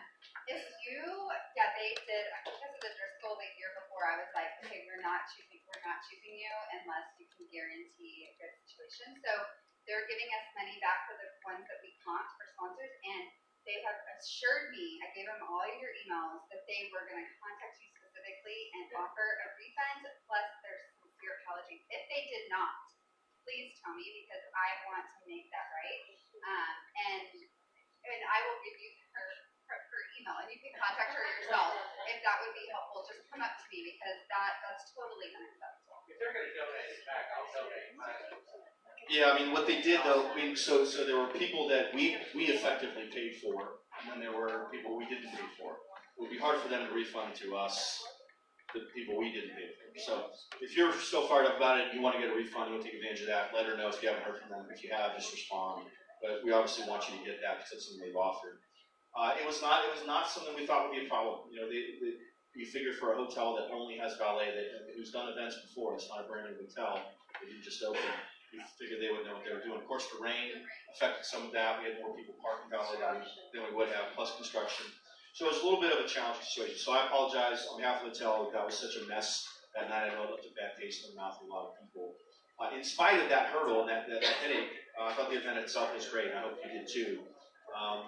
They did, because of the Driscoll the year before, I was like, okay, we're not choosing you unless you can guarantee a good situation. So they're giving us money back for the ones that we comped for sponsors, and they have assured me, I gave them all your emails, that they were going to contact you specifically and offer a refund plus their sincere apology. If they did not, please tell me, because I want to make that right. And I will give you her email, and you can contact her yourself if that would be helpful. Just come up to me, because that's totally unacceptable. If they're gonna donate it back, I'll donate mine. Yeah, what they did though, so there were people that we effectively paid for, and then there were people we didn't pay for. It would be hard for them to refund to us the people we didn't pay for. So if you're still fired up about it, you want to get a refund, you want to take advantage of that, let her know if you haven't heard from them. If you have, just respond. But we obviously want you to get that because it's something they've offered. It was not something we thought would be a problem. You figure for a hotel that only has valet, who's done events before, it's not a brand new hotel, they didn't just open. We figured they would know what they were doing. Of course, the rain affected some of that. We had more people parking valet than we would have, plus construction. So it was a little bit of a challenging situation. So I apologize on behalf of the hotel. That was such a mess that night. I know it left a bad taste in the mouth of a lot of people. In spite of that hurdle and that headache, I thought the event itself was great. I hope you did too.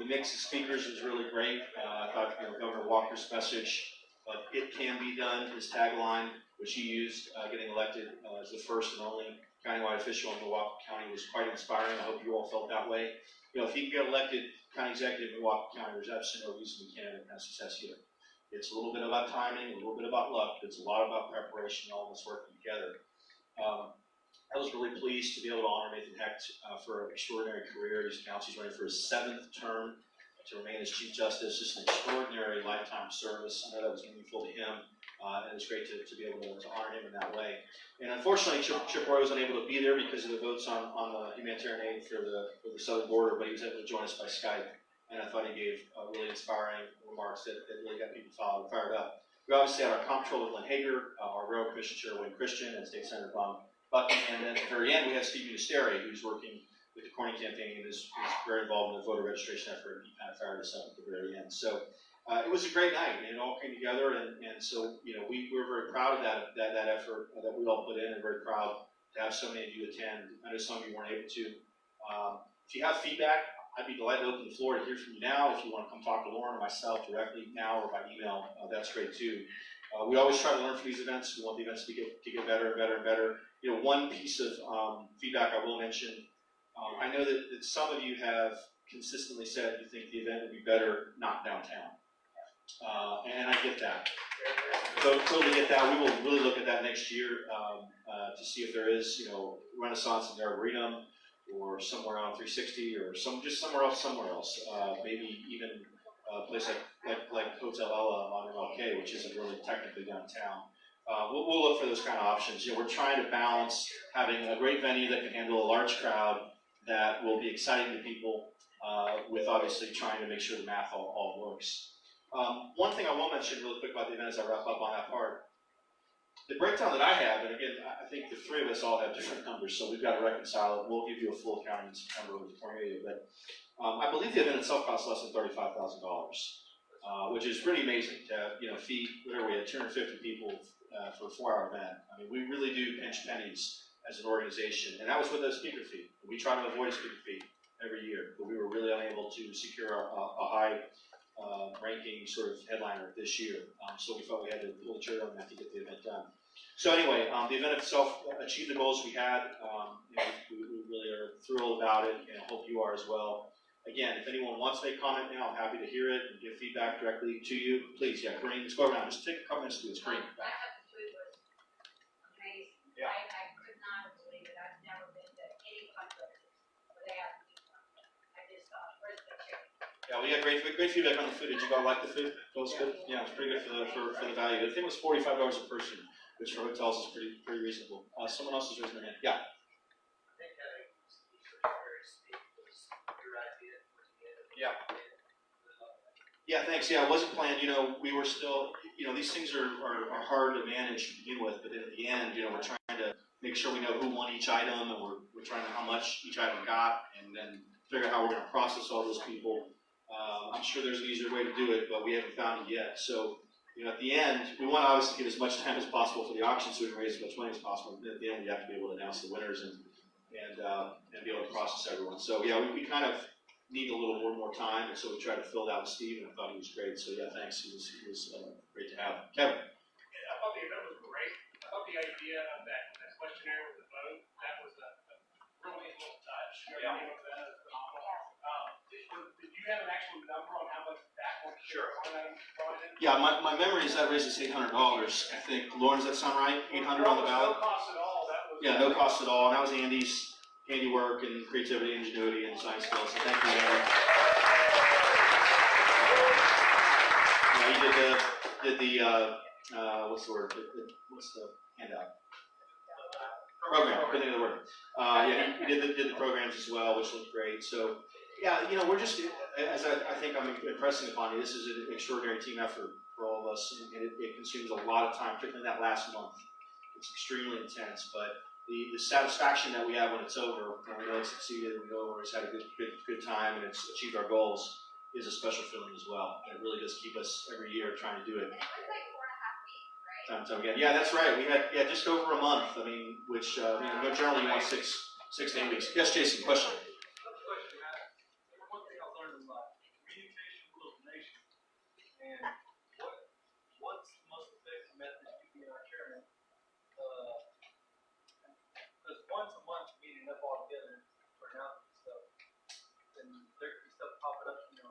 The mix of speakers was really great. I thought Governor Walker's message of "It can be done," his tagline, which he used getting elected as the first and only countywide official in Milwaukee County, was quite inspiring. I hope you all felt that way. If he can get elected county executive in Milwaukee County, there's absolutely no reason we can't have success here. It's a little bit about timing, a little bit about luck, but it's a lot about preparation and all of us working together. I was really pleased to be able to honor Nathan Hecht for an extraordinary career. He's running for his 7th term to remain as Chief Justice. Just an extraordinary lifetime service. I know that was meaningful to him, and it's great to be able to honor him in that way. And unfortunately, Chip Roy was unable to be there because of the votes on the humanitarian aid for the southern border, but he was able to join us by Skype, and I thought he gave really inspiring remarks that really got people fired up. We obviously had our comptroller, Lynn Hager, our Railroad Commission Chair, Wayne Christian, and State Senator Bob Bucky, and then at the very end, we had Steve Ministeri, who's working with the Corning campaign and is very involved in the voter registration effort, and he kind of fired us up at the very end. So it was a great night, and it all came together, and so we were very proud of that effort that we all put in, and very proud to have so many of you attend. I know some of you weren't able to. If you have feedback, I'd be delighted to open the floor to hear from you now. If you want to come talk to Lauren or myself directly now or by email, that's great too. We always try to learn from these events. We want the events to get better and better and better. One piece of feedback I will mention, I know that some of you have consistently said you think the event would be better not downtown. And I get that. So totally get that. We will really look at that next year to see if there is, Renaissance in the Arboretum or somewhere on 360 or just somewhere else. Maybe even a place like Hotel Ella on MLK, which isn't really technically downtown. We'll look for those kind of options. We're trying to balance having a great venue that can handle a large crowd that will be exciting to people, with obviously trying to make sure the math all works. One thing I will mention really quick about the event as I wrap up on that part. The breakdown that I have, and again, I think the three of us all have different numbers, so we've got to reconcile it. We'll give you a full accounting in September with the Tornado, but I believe the event itself costs less than $35,000, which is pretty amazing to have, feed, whatever we had, 250 people for a 4-hour event. I mean, we really do pinch pennies as an organization, and that was with a speaker fee. We try to avoid a speaker fee every year, but we were really unable to secure a high ranking sort of headliner this year. So we felt we had to pull the trigger on that to get the event done. So anyway, the event itself achieved the goals we had. We really are thrilled about it, and I hope you are as well. Again, if anyone wants to make a comment now, I'm happy to hear it and give feedback directly to you. Please, yeah, Kareem, let's go around. Just take a couple minutes to do this. Kareem. I thought the food was amazing. Yeah. I could not believe it. I've never been to any fundraisers where they have meat on it. I just thought, where's the chicken? Yeah, we got great feedback on the food. Did you all like the food? It was good. Yeah, it's pretty good for the value. I think it was $45 a person, which for hotels is pretty reasonable. Someone else is raising their hand. Yeah. Yeah. Yeah, thanks. Yeah, it wasn't planned. We were still, these things are hard to manage to begin with, but then at the end, we're trying to make sure we know who won each item, and we're trying to know how much each item got, and then figure out how we're going to process all those people. I'm sure there's an easier way to do it, but we haven't found it yet. So, at the end, we want to obviously give as much time as possible for the auction so we can raise as much money as possible. And at the end, we have to be able to announce the winners and be able to process everyone. So, yeah, we kind of need a little more time, and so we tried to fill that with Steve, and I thought he was great. So, yeah, thanks. He was great to have. Kevin. Yeah, I thought the event was great. I thought the idea of that questionnaire with the vote, that was a really little touch. Yeah. That was phenomenal. Did you have an actual number on how much that one? Sure. Brought in? Yeah, my memory is that raises $800. I think. Lauren, does that sound right? $800 on the ballot? No cost at all. That was. Yeah, no cost at all. And that was Andy's handiwork and creativity, ingenuity, and science skills. So thank you, Andy. Yeah, he did the what's the word? What's the handout? Program. Couldn't think of the word. Yeah, he did the programs as well, which looked great. So. Yeah, we're just, as I think I'm impressing upon you, this is an extraordinary team effort for all of us, and it consumes a lot of time, particularly in that last month. It's extremely intense, but the satisfaction that we have when it's over, when we know it's succeeded, and we know it's had a good time, and it's achieved our goals, is a special feeling as well. And it really does keep us every year trying to do it. And it was like 4.5 weeks, right? Time and time again. Yeah, that's right. We had just over a month. I mean, which generally you want 6 to 8 weeks. Yes, Jason, question. And what's the most effective method you being our chairman? Because once a month meeting up all together for announcement stuff, then there could be stuff popping up, in the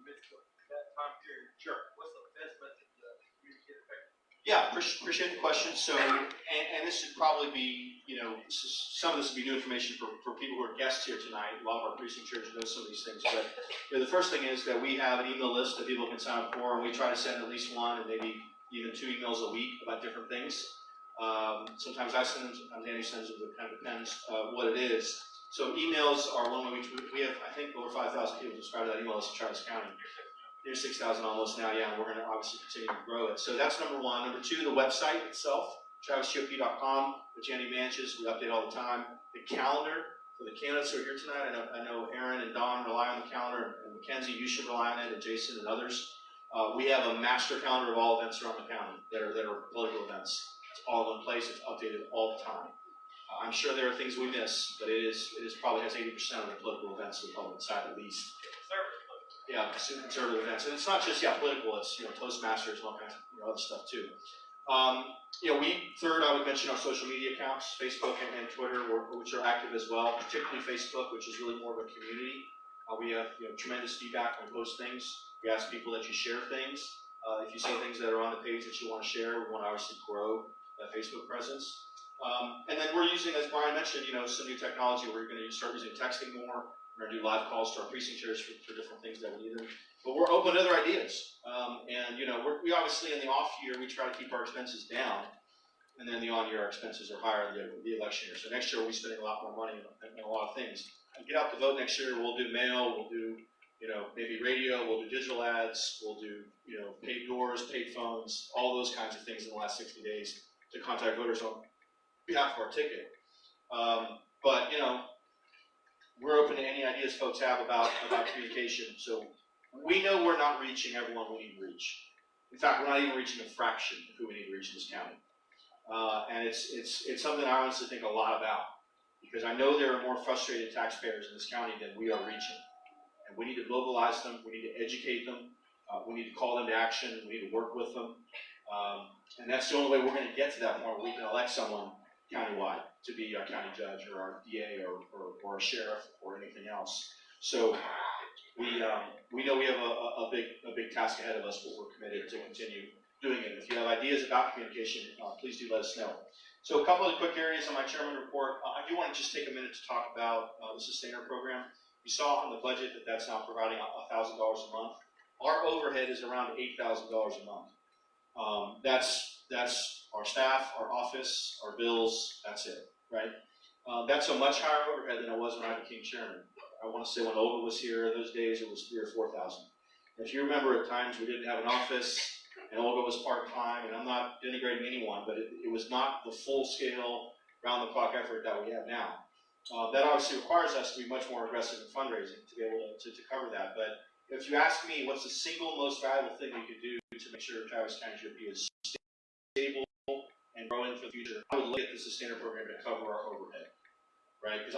midst of that time period. Sure. What's the best method to communicate effectively? Yeah, appreciate the question. So, and this should probably be, some of this would be new information for people who are guests here tonight. A lot of our precinct chairs know some of these things. But the first thing is that we have an email list that people can sign up for, and we try to send at least one and maybe even 2 emails a week about different things. Sometimes I send them, sometimes Andy sends them. It kind of depends what it is. So emails are one way we have, I think, over 5,000 people subscribe to that email list in Travis County. There's 6,000 almost now, yeah, and we're going to obviously continue to grow it. So that's number one. Number two, the website itself, TravisCrp.com, which Andy manages. We update all the time. The calendar for the candidates who are here tonight. I know Aaron and Don rely on the calendar, and Mackenzie, you should rely on it, and Jason and others. We have a master calendar of all events around the county that are political events. It's all in one place. It's updated all the time. I'm sure there are things we miss, but it probably has 80% of the political events on the Republican side at least. Yeah, conservative events, and it's not just political. It's Toastmasters and all kinds of other stuff too. Third, I would mention our social media accounts, Facebook and Twitter, which are active as well. Particularly Facebook, which is really more of a community. We have tremendous feedback when we post things. We ask people that you share things. If you see things that are on the page that you want to share, we want to obviously grow that Facebook presence. And then we're using, as Brian mentioned, some new technology. We're going to start using texting more. We're going to do live calls to our precinct chairs for different things that we need them. But we're open to other ideas. We obviously, in the off year, we try to keep our expenses down. And then the on year, our expenses are higher in the election year. So next year, we'll be spending a lot more money on a lot of things. get out the vote next year. We'll do mail, we'll do, maybe radio, we'll do digital ads, we'll do, paid doors, paid phones, all those kinds of things in the last 60 days to contact voters on behalf of our ticket. But, we're open to any ideas folks have about communication. So we know we're not reaching everyone we need to reach. In fact, we're not even reaching a fraction of who we need to reach in this county. And it's something I honestly think a lot about, because I know there are more frustrated taxpayers in this county than we are reaching. And we need to mobilize them, we need to educate them, we need to call them to action, we need to work with them. And that's the only way we're going to get to that point where we can elect someone countywide to be our county judge or our DA or a sheriff or anything else. So we know we have a big task ahead of us, but we're committed to continue doing it. If you have ideas about communication, please do let us know. So a couple of quick areas on my chairman report. I do want to just take a minute to talk about the Sustainer program. You saw on the budget that that's now providing $1,000 a month. Our overhead is around $8,000 a month. That's our staff, our office, our bills, that's it, right? That's a much higher overhead than it was when I became chairman. I want to say when Olga was here, those days it was $3,000 or $4,000. If you remember, at times we didn't have an office, and Olga was part-time, and I'm not denigrating anyone, but it was not the full-scale, round-the-clock effort that we have now. That obviously requires us to be much more aggressive in fundraising to be able to cover that. But if you ask me what's the single most valuable thing we could do to make sure Travis County Tcrp is stable and growing for the future, I would look at the Sustainer program to cover our overhead, right? Because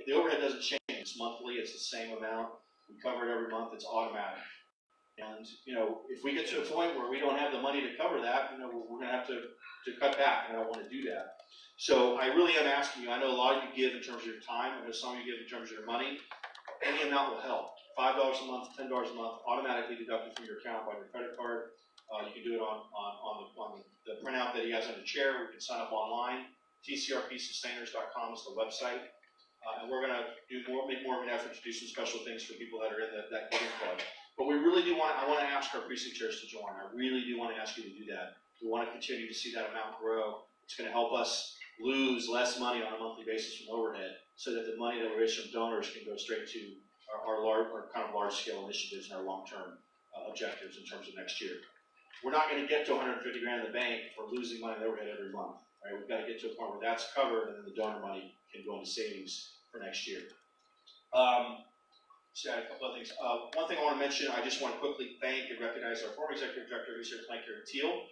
the overhead doesn't change. It's monthly. It's the same amount. We cover it every month. It's automatic. And if we get to a point where we don't have the money to cover that, we're going to have to cut back, and I don't want to do that. So I really am asking you. I know a lot of you give in terms of your time. I know some of you give in terms of your money. Any amount will help. $5 a month, $10 a month, automatically deducted from your account by your credit card. You can do it on the printout that he has on the chair. We can sign up online. Tcrpsustainers.com is the website. And we're going to make more of an effort to do some special things for people that are in that giving club. But we really do I want to ask our precinct chairs to join. I really do want to ask you to do that. We want to continue to see that amount grow. It's going to help us lose less money on a monthly basis from overhead, so that the money that we raise from donors can go straight to our kind of large-scale initiatives and our long-term objectives in terms of next year. We're not going to get to 150 grand in the bank for losing money on overhead every month. Right? We've got to get to a point where that's covered, and then the donor money can go into savings for next year. So a couple of things. One thing I want to mention, I just want to quickly thank and recognize our former executive director who's here tonight, Gary Teal.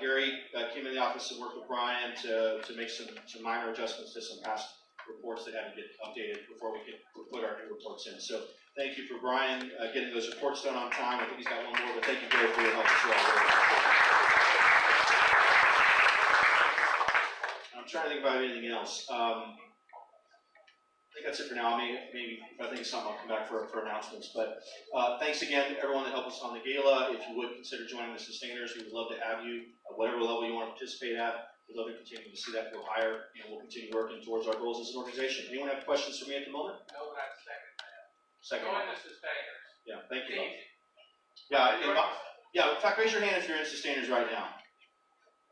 Gary came in the office and worked with Brian to make some minor adjustments to some past reports that had to get updated before we could put our new reports in. So thank you for Brian getting those reports done on time. I think he's got one more, but thank you, Gary, for your help as well. I'm trying to think about anything else. I think that's it for now. Maybe if I think of something, I'll come back for announcements. But thanks again to everyone that helped us on the gala. If you would consider joining the Sustainers, we would love to have you at whatever level you want to participate at. We'd love to continue to see that go higher, and we'll continue working towards our goals as an organization. Anyone have questions for me at the moment? No, but I second that. Second. Join the Sustainers. Yeah, thank you. Easy. Yeah, in fact, raise your hand if you're in Sustainers right now.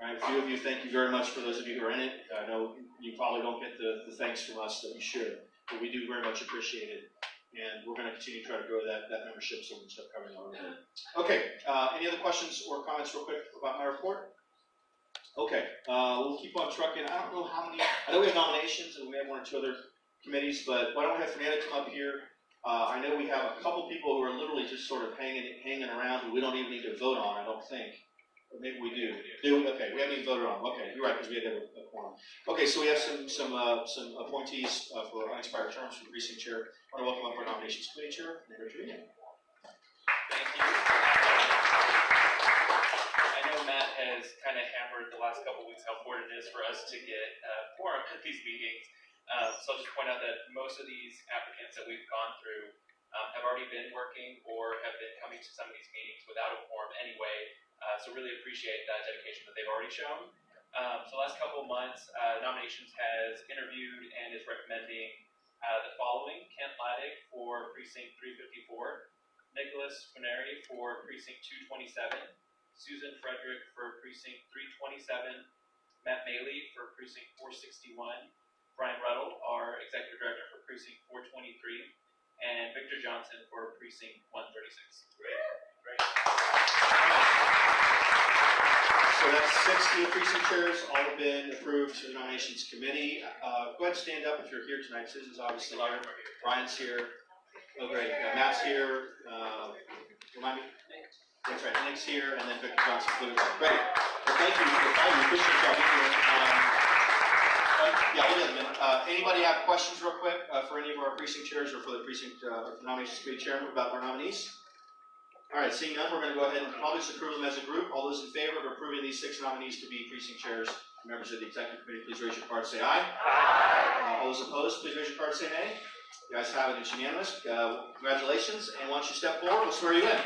All right, a few of you, thank you very much for those of you who are in it. I know you probably don't get the thanks from us that you should, but we do very much appreciate it. And we're going to continue to try to grow that membership so we can start covering our overhead. Okay, any other questions or comments real quick about my report? Okay, we'll keep on trucking. I don't know how many, I know we have nominations and we have one or two other committees, but why don't we have Fernanda come up here? I know we have a couple people who are literally just sort of hanging around who we don't even need to vote on, I don't think. Or maybe we do. Do we? Okay, we haven't even voted on them. Okay, you're right, because we had to have a quorum. Okay, so we have some appointees for unexpired terms for the precinct chair. I want to welcome up our nominations committee chair, Mayor Trevino. Thank you. I know Matt has kind of hammered the last couple of weeks how important it is for us to get quorum at these meetings. So I'll just point out that most of these applicants that we've gone through have already been working or have been coming to some of these meetings without a quorum anyway. So really appreciate that dedication that they've already shown. So the last couple of months, Nominations has interviewed and is recommending the following: Kent Laddick for Precinct 354, Nicholas Quineri for Precinct 227, Susan Frederick for Precinct 327, Matt Maley for Precinct 461, Brian Ruddle, our Executive Director for Precinct 423, and Victor Johnson for Precinct 136. Great. So that's 6 new precinct chairs, all have been approved to the nominations committee. Go ahead and stand up if you're here tonight. Susan's obviously here. Brian's here. Oh, great. Matt's here. Remind me? That's right. Nick's here, and then Victor Johnson. Great. Well, thank you for all you. Appreciate y'all being here. Yeah, hold on a minute. Anybody have questions real quick for any of our precinct chairs or for the precinct nominations committee chairman about our nominees? All right, seeing none, we're going to go ahead and publish approve them as a group. All those in favor of approving these 6 nominees to be precinct chairs, members of the executive committee, please raise your card and say aye. Aye. All those opposed, please raise your card and say nay. You guys have it, it's unanimous. Congratulations, and once you step forward, we'll swear you in.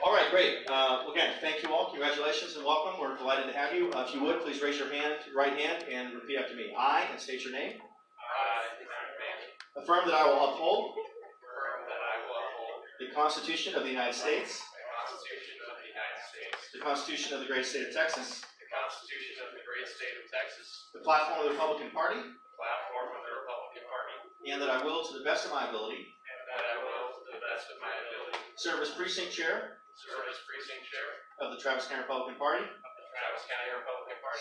All right, great. Again, thank you all. Congratulations and welcome. We're delighted to have you. If you would, please raise your right hand and repeat after me. I, and state your name. Affirm that I will uphold the Constitution of the United States, the Constitution of the great state of Texas, the platform of the Republican Party, and that I will, to the best of my ability, serve as precinct chair of the Travis County Republican Party.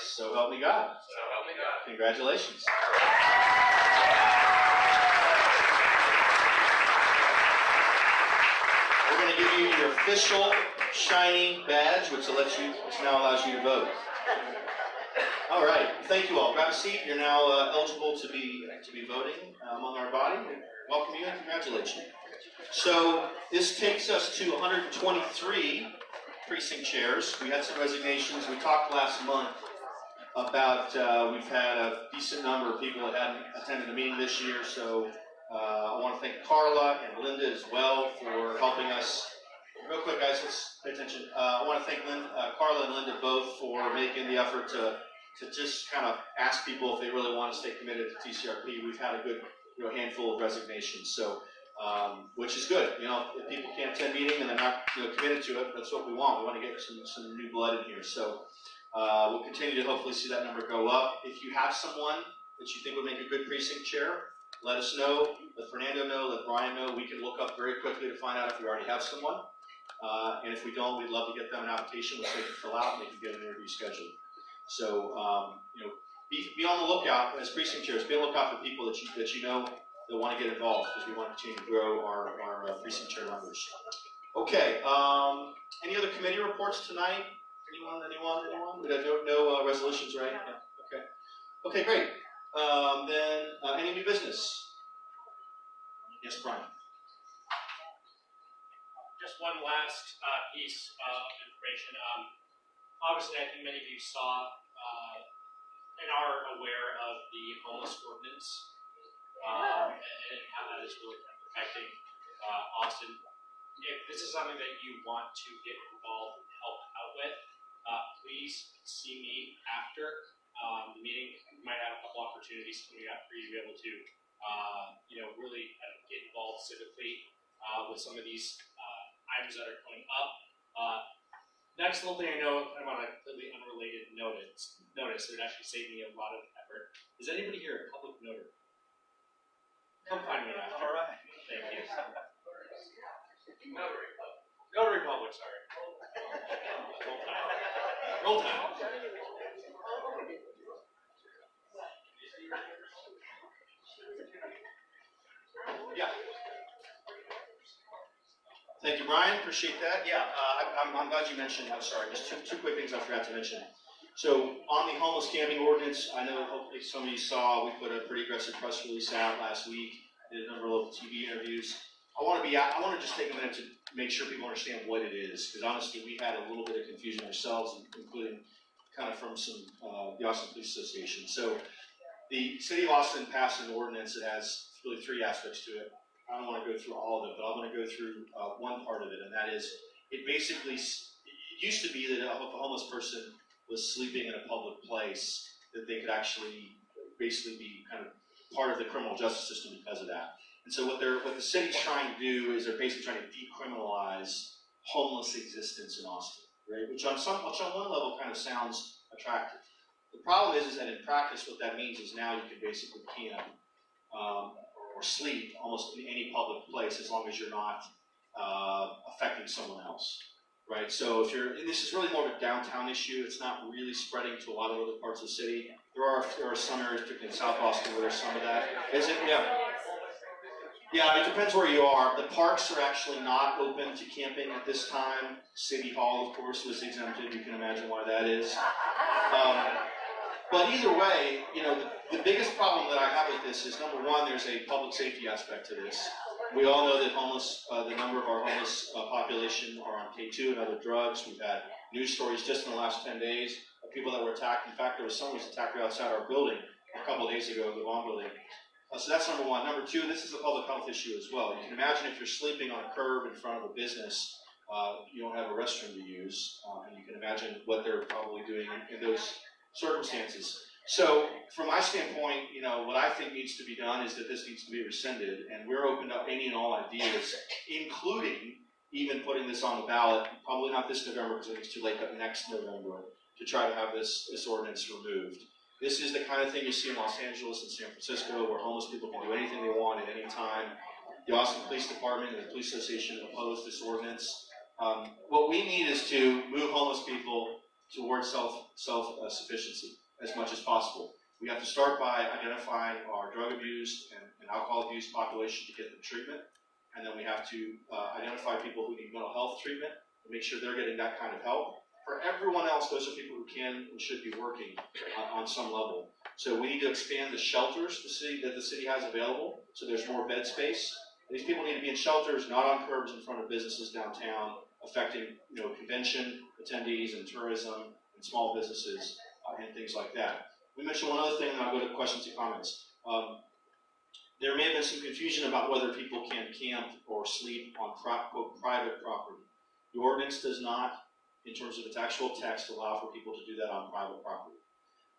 So help me God. Congratulations. We're going to give you your official shiny badge, which now allows you to vote. All right. Thank you all. Grab a seat. You're now eligible to be voting among our body. We welcome you and congratulate you. So this takes us to 123 precinct chairs. We had some resignations. We talked last month about we've had a decent number of people that hadn't attended the meeting this year. So I want to thank Carla and Linda as well for helping us. Real quick, guys, let's pay attention. I want to thank Carla and Linda both for making the effort to just kind of ask people if they really want to stay committed to TCRP. We've had a good handful of resignations. So. Which is good. If people can't attend meeting and they're not committed to it, that's what we want. We want to get some new blood in here. So we'll continue to hopefully see that number go up. If you have someone that you think would make a good precinct chair, let us know. Let Fernando know. Let Brian know. We can look up very quickly to find out if we already have someone. And if we don't, we'd love to get them an application which they can fill out and they can get an interview scheduled. So be on the lookout as precinct chairs. Be on the lookout for people that you know that want to get involved because we want to continue to grow our precinct chair numbers. Okay. Any other committee reports tonight? Anyone? We have no resolutions, right? Yeah. Okay. Okay, great. Then any new business? Yes, Brian. Just one last piece of information. Obviously, I think many of you saw and are aware of the homeless ordinance. And how that is really kind of affecting Austin. If this is something that you want to get involved and help out with, please see me after the meeting. We might have a couple opportunities coming up for you to be able to, really kind of get involved civically with some of these items that are coming up. Next little thing I know, kind of on a completely unrelated notice, it would actually save me a lot of effort. Is anybody here a public notary? Come find me after. All right. Thank you. Notary Public, sorry. Roll time. Yeah. Thank you, Brian. Appreciate that. Yeah, I'm glad you mentioned. I'm sorry. Just two quick things I forgot to mention. So on the homeless camping ordinance, I know hopefully some of you saw we put a pretty aggressive press release out last week. Did a number of local TV interviews. I want to just take a minute to make sure people understand what it is, because honestly, we had a little bit of confusion ourselves, including kind of from the Austin Police Association. So the City of Austin passed an ordinance that has really 3 aspects to it. I don't want to go through all of it, but I'm going to go through one part of it, and that is, it basically, it used to be that if a homeless person was sleeping in a public place, that they could actually basically be kind of part of the criminal justice system because of that. And so what the city's trying to do is they're basically trying to decriminalize homeless existence in Austin, right? Which on one level kind of sounds attractive. The problem is that in practice, what that means is now you can basically camp or sleep almost in any public place as long as you're not affecting someone else, right? So if you're, and this is really more of a downtown issue. It's not really spreading to a lot of other parts of the city. There are some areas, particularly in South Austin, where there's some of that. Is it? Yeah. Yeah, it depends where you are. The parks are actually not open to camping at this time. City Hall, of course, was exempted. You can imagine why that is. But either way, you know, the biggest problem that I have with this is, number one, there's a public safety aspect to this. We all know that the number of our homeless population are on K2 and other drugs. We've had news stories just in the last 10 days of people that were attacked. In fact, there was someone who was attacked right outside our building a couple of days ago, the Vaughn building. So that's number one. Number two, this is a public health issue as well. You can imagine if you're sleeping on a curb in front of a business, you don't have a restroom to use, and you can imagine what they're probably doing in those circumstances. So from my standpoint, you know, what I think needs to be done is that this needs to be rescinded, and we're open to any and all ideas, including even putting this on the ballot, probably not this November because I think it's too late, but next November, to try to have this ordinance removed. This is the kind of thing you see in Los Angeles and San Francisco, where homeless people can do anything they want at any time. The Austin Police Department and the Police Association opposed this ordinance. What we need is to move homeless people towards self-sufficiency as much as possible. We have to start by identifying our drug abuse and alcohol abuse population to get them treatment. And then we have to identify people who need mental health treatment and make sure they're getting that kind of help. For everyone else, those are people who can and should be working on some level. So we need to expand the shelters that the city has available, so there's more bed space. These people need to be in shelters, not on curbs in front of businesses downtown, affecting, you know, convention attendees and tourism and small businesses and things like that. We mentioned one other thing, and I'll go to questions and comments. There may have been some confusion about whether people can camp or sleep on quote, private property. The ordinance does not, in terms of its actual text, allow for people to do that on private property.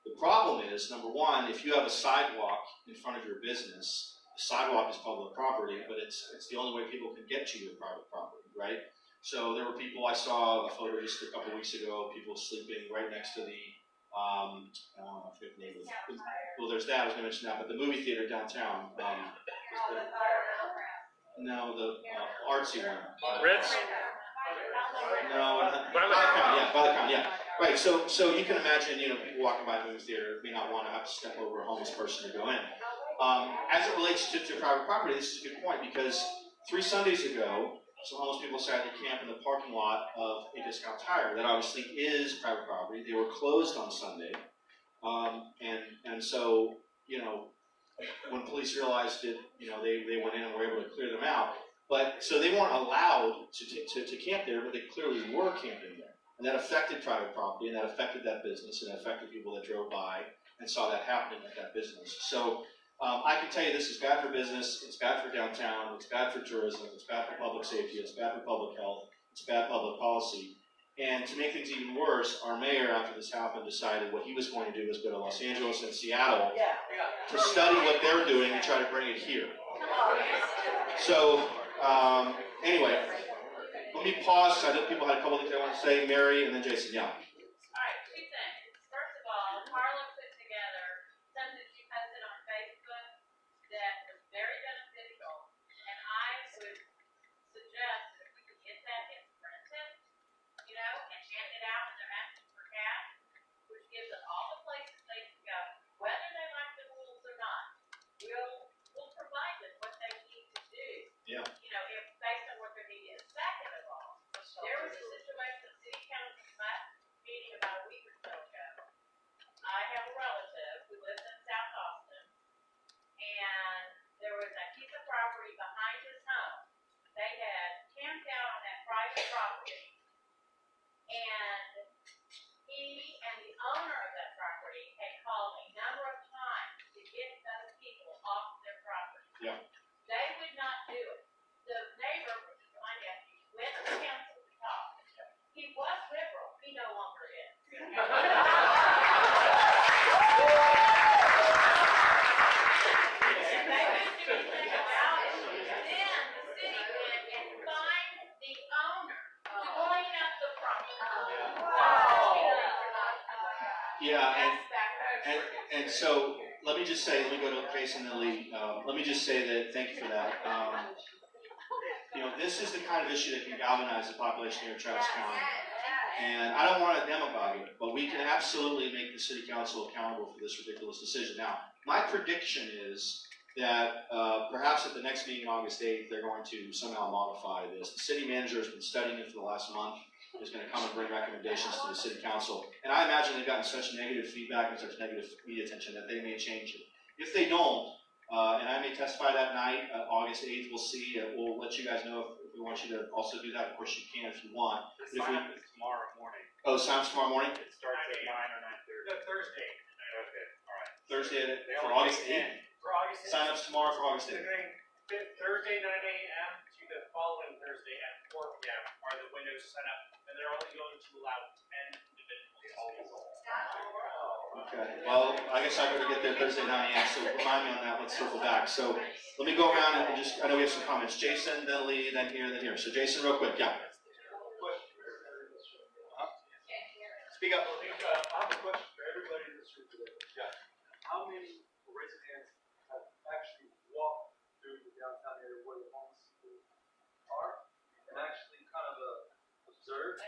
The problem is, number one, if you have a sidewalk in front of your business, the sidewalk is public property, but it's the only way people can get to your private property, right? So there were people, I saw a photo just a couple of weeks ago, people sleeping right next to the, I forget the name of it. Well, there's that, I was going to mention that, but the movie theater downtown. No, the artsy one. Ritz? No, Viacom, yeah. Right, so you can imagine, you know, people walking by a movie theater may not want to have to step over a homeless person to go in. As it relates to private property, this is a good point, because 3 Sundays ago, some homeless people decided to camp in the parking lot of a discount tire. That obviously is private property. They were closed on Sunday. And so, you know, when police realized it, you know, they went in and were able to clear them out. But so they weren't allowed to camp there, but they clearly were camping there. And that affected private property, and that affected that business, and that affected people that drove by and saw that happening at that business. So I can tell you this is bad for business, it's bad for downtown, it's bad for tourism, it's bad for public safety, it's bad for public health, it's bad public policy. And to make things even worse, our mayor, after this happened, decided what he was going to do was go to Los Angeles and Seattle to study what they're doing and try to bring it here. So, anyway, let me pause. I know people had a couple things they want to say. Mary and then Jason, yeah. All right, 2 things. First of all, Carla put together something that she posted on Facebook that was very beneficial, and I would suggest that if we could get that in printed, you know, and hand it out when they're asking for cash, which gives them all the places they can go, whether they like the rules or not. We'll provide them what they need to do. Yeah. You know, if based on what their need is. Second of all, there was a situation the city council met Yeah, and so let me just say, let me go to Jason and Lee. Let me just say that, thank you for that. This is the kind of issue that can galvanize the population here in Travis County. And I don't want to demagogue it, but we can absolutely make the city council accountable for this ridiculous decision. Now, my prediction is that perhaps at the next meeting on August 8th, they're going to somehow modify this. The city manager has been studying it for the last month. Is going to come and bring recommendations to the city council. And I imagine they've gotten such negative feedback and such negative media attention that they may change it. If they don't, and I may testify that night, August 8th, we'll see. We'll let you guys know if we want you to also do that. Of course, you can if you want. The sign-up is tomorrow morning. Oh, sign-up's tomorrow morning? It starts at 9 or 9:30. No, Thursday. Okay, all right. Thursday for August 8th? For August 8th. Sign-up's tomorrow for August 8th. Thursday, 9 a.m. to the following Thursday at 4 p.m. are the windows to sign up, and they're only going to allow 10 individuals. Okay, well, I guess I better get there Thursday 9 a.m., so remind me on that. Let's circle back. So let me go around and just, I know we have some comments. Jason, then Lee, then here, then here. So Jason, real quick, yeah. Speak up. I have a question for everybody in this room today. Yeah. How many residents have actually walked through the downtown area where the homeless people are and actually kind of observed,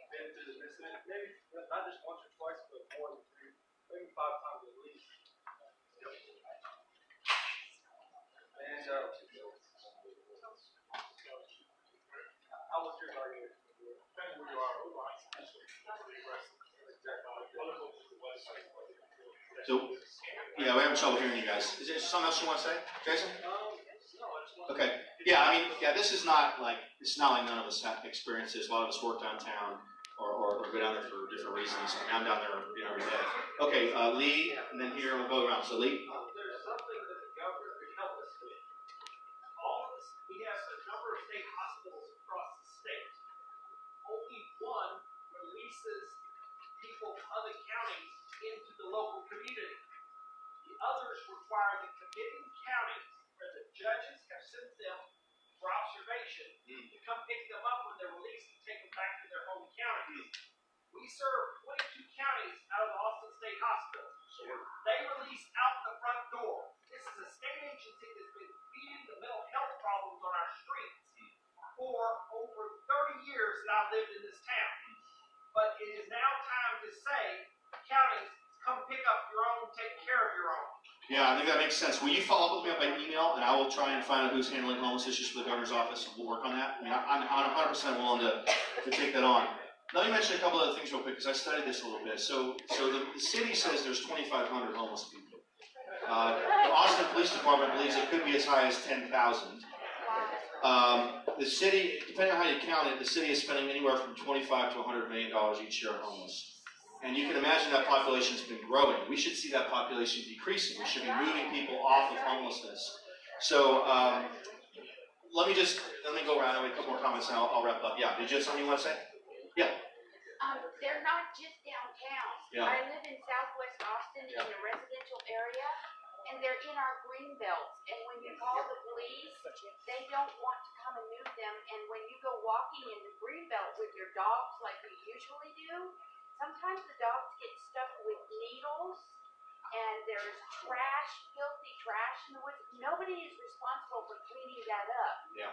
been through the incident, maybe not just once or twice, but more than 3, maybe 5 times at least. And how was your argument? Depending who you are, So, yeah, we're having trouble hearing you guys. Is there something else you want to say, Jason? Okay. Yeah, I mean, yeah, this is not like none of us have experienced this. A lot of us work downtown or go down there for different reasons. I mean, I'm down there every day. Okay, Lee, and then here we'll go around. So, Lee? There's something that the governor could help us with. All of us, we have a number of state hospitals across the state. Only one releases people from other counties into the local community. The others require the committing counties where the judges have sent them for observation to come pick them up when they're released and take them back to their home counties. We serve 22 counties out of the Austin State Hospital. They release out the front door. This is a state agency that's been feeding the mental health problems on our streets for over 30 years that I've lived in this town. But it is now time to say, counties, come pick up your own, take care of your own. Yeah, I think that makes sense. Will you follow up with me by email, and I will try and find out who's handling homeless issues for the governor's office, and we'll work on that. I mean, I'm 100% willing to take that on. Let me mention a couple other things real quick, because I studied this a little bit. So the city says there's 2,500 homeless people. The Austin Police Department believes it could be as high as 10,000. The city, depending on how you count it, the city is spending anywhere from $25 to $100 million each year on homeless. And you can imagine that population has been growing. We should see that population decreasing. We should be moving people off of homelessness. So let me go around and wait a couple more comments, and I'll wrap up. Yeah, did you have something you want to say? Yeah. They're not just downtown. Yeah. I live in Southwest Austin in a residential area, and they're in our green belts. And when you call the police, they don't want to come and move them. And when you go walking in the green belt with your dogs like we usually do, sometimes the dogs get stuck with needles, and there's trash, filthy trash in the woods. Nobody is responsible for cleaning that up. Yeah.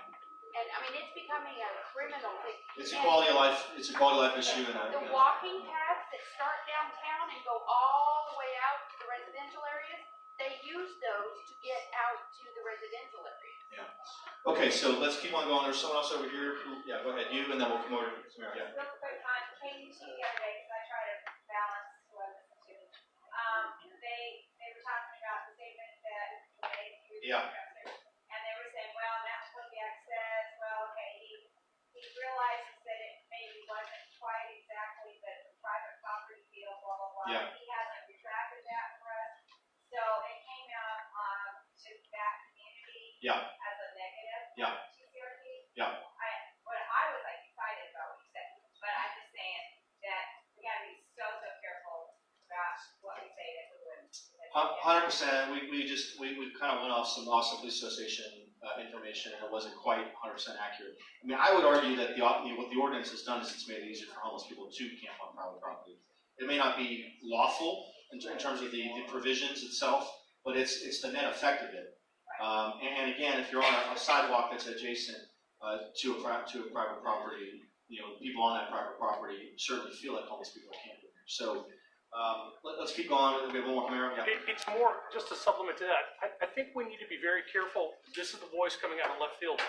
And I mean, it's becoming a criminal thing. It's a quality of life. It's a quality of life issue. The walking paths that start downtown and go all the way out to the residential areas, they use those to get out to the residential areas. Yeah. Okay, so let's keep on going. There's someone else over here. Yeah, go ahead. You, and then we'll come over to Samara. Yeah. Real quick on KUT the other day, because I try to balance what I listen to. They were talking about the statement that was made through the professor, and they were saying, well, that's what the act says. Well, okay, he realizes that it maybe wasn't quite exactly the private property deal, blah blah blah. Yeah. He hasn't retracted that for us, so it came out to that community as a negative. Tcrp. Yeah. What I was like excited about what you said, but I'm just saying that we gotta be so careful about what we say that we wouldn't. 100%. We kind of went off some Austin Police Association information, and it wasn't quite 100% accurate. I mean, I would argue that what the ordinance has done is it's made it easier for homeless people to camp on private property. It may not be lawful in terms of the provisions itself, but it's the net effect of it. And again, if you're on a sidewalk that's adjacent to a private property, people on that private property certainly feel like homeless people are camping there. So let's keep going. We have one more from Aaron. Yeah. It's more, just to supplement to that, I think we need to be very careful. This is the voice coming out of left field.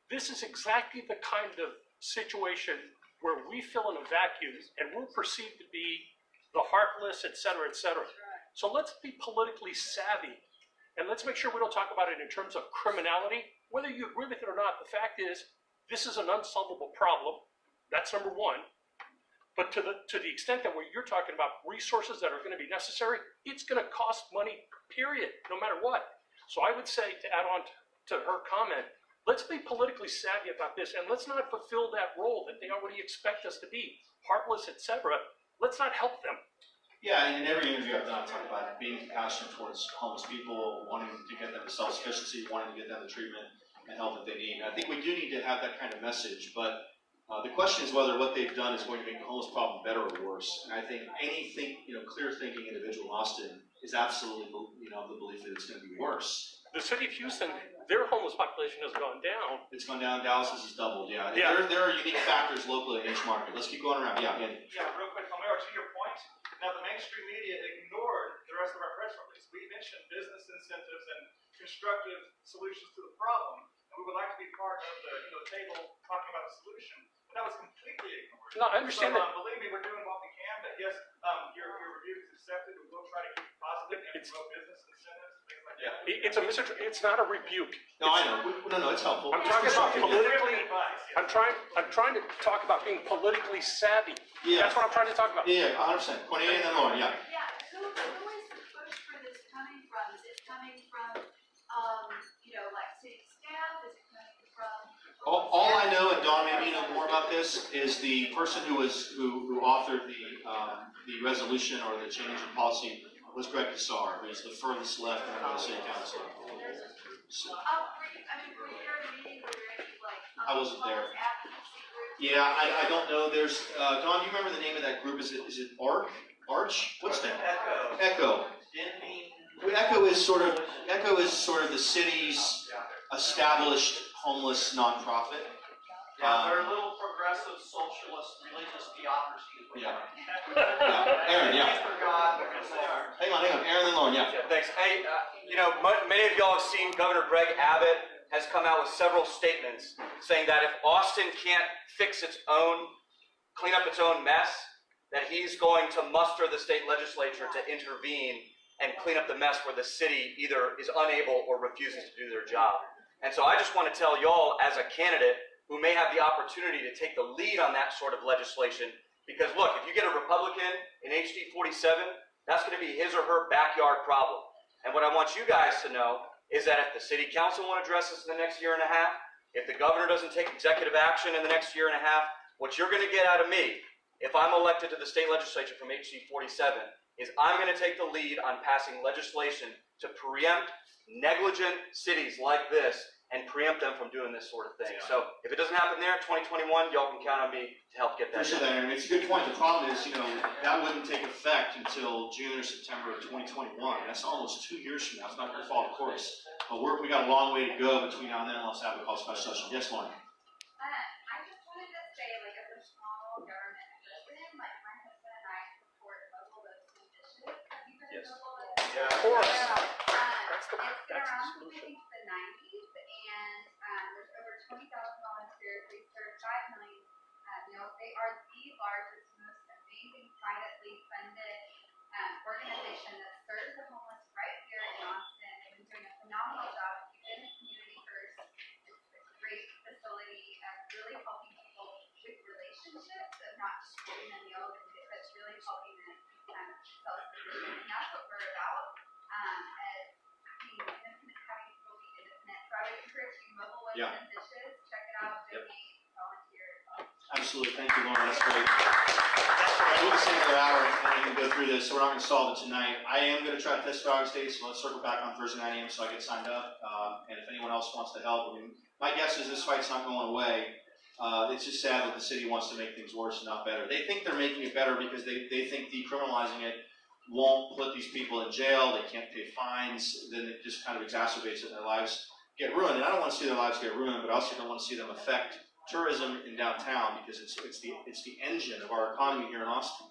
This is exactly the kind of situation where we fill in a vacuum and we're perceived to be the heartless, et cetera, et cetera. So let's be politically savvy and let's make sure we don't talk about it in terms of criminality. Whether you agree with it or not, the fact is this is an unsolvable problem. That's number one. But to the extent that what you're talking about, resources that are going to be necessary, it's going to cost money, period, no matter what. So I would say, to add on to her comment, let's be politically savvy about this, and let's not fulfill that role that they already expect us to be, heartless, etc. Let's not help them. Yeah, and in every interview I've done, I've talked about being compassionate towards homeless people, wanting to get them to self-sufficiency, wanting to get them the treatment and help that they need. And I think we do need to have that kind of message, but the question is whether what they've done is going to make the homeless problem better or worse. And I think any clear-thinking individual in Austin is absolutely, the belief that it's going to be worse. The city of Houston, their homeless population has gone down. It's gone down. Dallas's has doubled. Yeah. Yeah. There are unique factors locally in each market. Let's keep going around. Yeah. Andy. Yeah, real quick, Homero, to your point. Now, the mainstream media ignored the rest of our press release. We mentioned business incentives and constructive solutions to the problem, and we would like to be part of the table talking about a solution. But that was completely ignored. No, I understand that. Believe me, we're doing what we can. But yes, your review is accepted. We will try to keep it positive and promote business incentives. It's not a rebuke. No, I know. No, it's helpful. I'm talking about politically. I'm trying to talk about being politically savvy. Yeah. That's what I'm trying to talk about. Yeah, 100%. Cornelia and then Lauren. Yeah. Yeah. Who is the push for this coming from? Is it coming from, like city staff? Is it coming from? All I know, and Dawn, maybe you know more about this, is the person who authored the resolution or the change in policy was Greg Kassar, who's the furthest left member of the city council. So, Were you there at a meeting? Were there any I wasn't there. advocacy groups? Yeah, I don't know. There's Dawn. Do you remember the name of that group? Is it Arch? What's that? Echo. Echo is sort of the city's established homeless nonprofit. Yeah, they're a little progressive, socialist, religious theocracy. Yeah. Aaron, yeah. Hang on. Aaron and Lauren, yeah. Thanks. Hey, many of y'all have seen Governor Greg Abbott has come out with several statements saying that if Austin can't clean up its own mess, that he's going to muster the state legislature to intervene and clean up the mess where the city either is unable or refuses to do their job. And so I just want to tell y'all, as a candidate who may have the opportunity to take the lead on that sort of legislation, because look, if you get a Republican in HD 47, that's going to be his or her backyard problem. And what I want you guys to know is that if the city council won't address this in the next year and a half, if the governor doesn't take executive action in the next year and a half, what you're going to get out of me, if I'm elected to the state legislature from HD 47, is I'm going to take the lead on passing legislation to preempt negligent cities like this and preempt them from doing this sort of thing. So if it doesn't happen there in 2021, y'all can count on me to help get that Appreciate that, Aaron. It's a good point. The problem is, that wouldn't take effect until June or September of 2021. That's almost 2 years from now. It's not your fault, of course. But we got a long way to go between now and then. Let's have a call special session. Yes, Lauren. I just wanted to say, as a small government person, my husband and I support local loaves initiative. Have you heard of local loaves? Yeah, of course. It's been around since I think the 90s, and there's over 20,000 volunteers. They serve 5 million meals. They are the largest, most amazing privately funded organization that serves the homeless right here in Austin. They've been doing a phenomenal job keeping the community first. It's a great facility, really helping people with relationships of not just giving them meals, but really helping them self-sufficient. And that's what we're about as being independent, having people be independent. So I would encourage you, Mobile Women and Dishes, check it out, donate, volunteer as well. Absolutely. Thank you, Lauren. That's great. I need to stay another hour and we can go through this, so we're not going to solve it tonight. I am going to try to test August 8th, so let's circle back on Thursday 9 a.m. so I get signed up. And if anyone else wants to help, my guess is this fight's not going away. It's just sad that the city wants to make things worse and not better. They think they're making it better because they think decriminalizing it won't put these people in jail, they can't pay fines, then it just kind of exacerbates it and their lives get ruined. And I don't want to see their lives get ruined, but I also don't want to see them affect tourism in downtown because it's the engine of our economy here in Austin.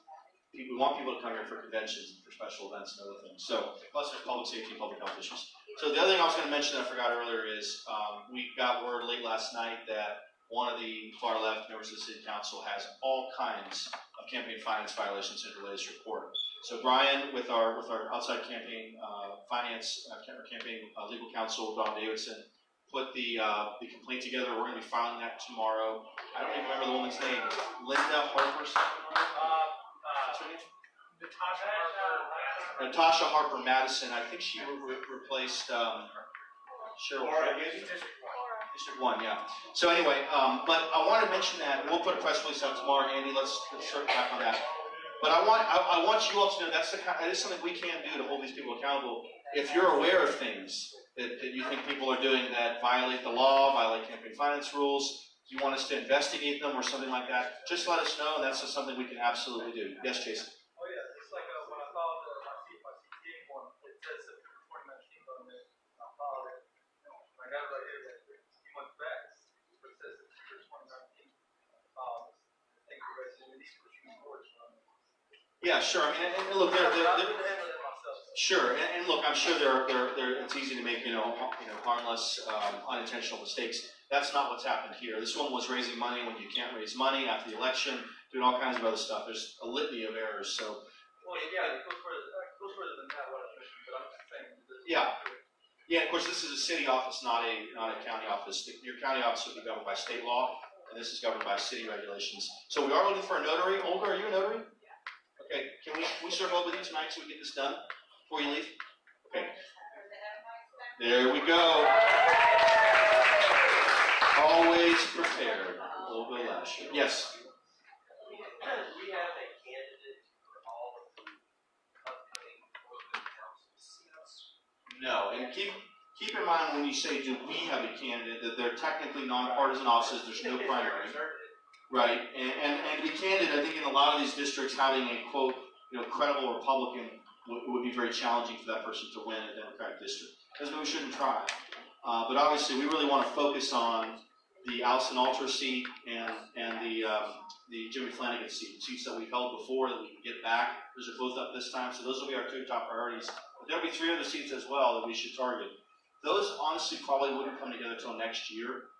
We want people to come here for conventions and for special events and other things. So, plus there's public safety and public health issues. So the other thing I was going to mention that I forgot earlier is we got word late last night that one of the far left members of the city council has all kinds of campaign finance violations in her latest report. So Brian, with our outside campaign finance campaign legal counsel, Don Davidson, put the complaint together. We're going to be filing that tomorrow. I don't even remember the woman's name. Linda Harper. Natasha Harper Madison. I think she replaced Cheryl. District 1, yeah. So anyway, but I want to mention that, and we'll put a press release out tomorrow, Andy. Let's circle back on that. But I want you all to know that is something we can do to hold these people accountable. If you're aware of things that you think people are doing that violate the law, violate campaign finance rules, you want us to investigate them or something like that, just let us know, and that's just something we can absolutely do. Yes, Jason? Oh yeah, it's like when I filed my CPA form, it says September 2019 on it. I filed it. I got it right here. Like a few months back, but it says September 2019. Thank you, resident. These were huge words. Yeah, sure. I mean, and look, they're sure, and look, I'm sure it's easy to make harmless, unintentional mistakes. That's not what's happened here. This one was raising money when you can't raise money after the election, doing all kinds of other stuff. There's a litany of errors. So. Well, yeah, it goes further than that. What I mentioned, but I'm just saying. Yeah. Yeah. Of course, this is a city office, not a county office. Your county office would be governed by state law, and this is governed by city regulations. So we are looking for a notary. Olga, are you a notary? Okay, can we circle up with you tonight so we get this done before you leave? Okay. There we go. Always prepared. Olga Lasher. Yes? We have a candidate for all of the upcoming open council seats. No, and keep in mind when you say do we have a candidate that they're technically nonpartisan offices, there's no primary. Right, and to be candid, I think in a lot of these districts, having a quote, credible Republican would be very challenging for that person to win a Democratic district. Doesn't mean we shouldn't try, but obviously we really want to focus on the Allison Alter seat and the Jimmy Flanagan seat, seats that we've held before that we can get back. Those are both up this time, so those will be our two top priorities. But there'll be 3 other seats as well that we should target. Those honestly probably wouldn't come together until next year.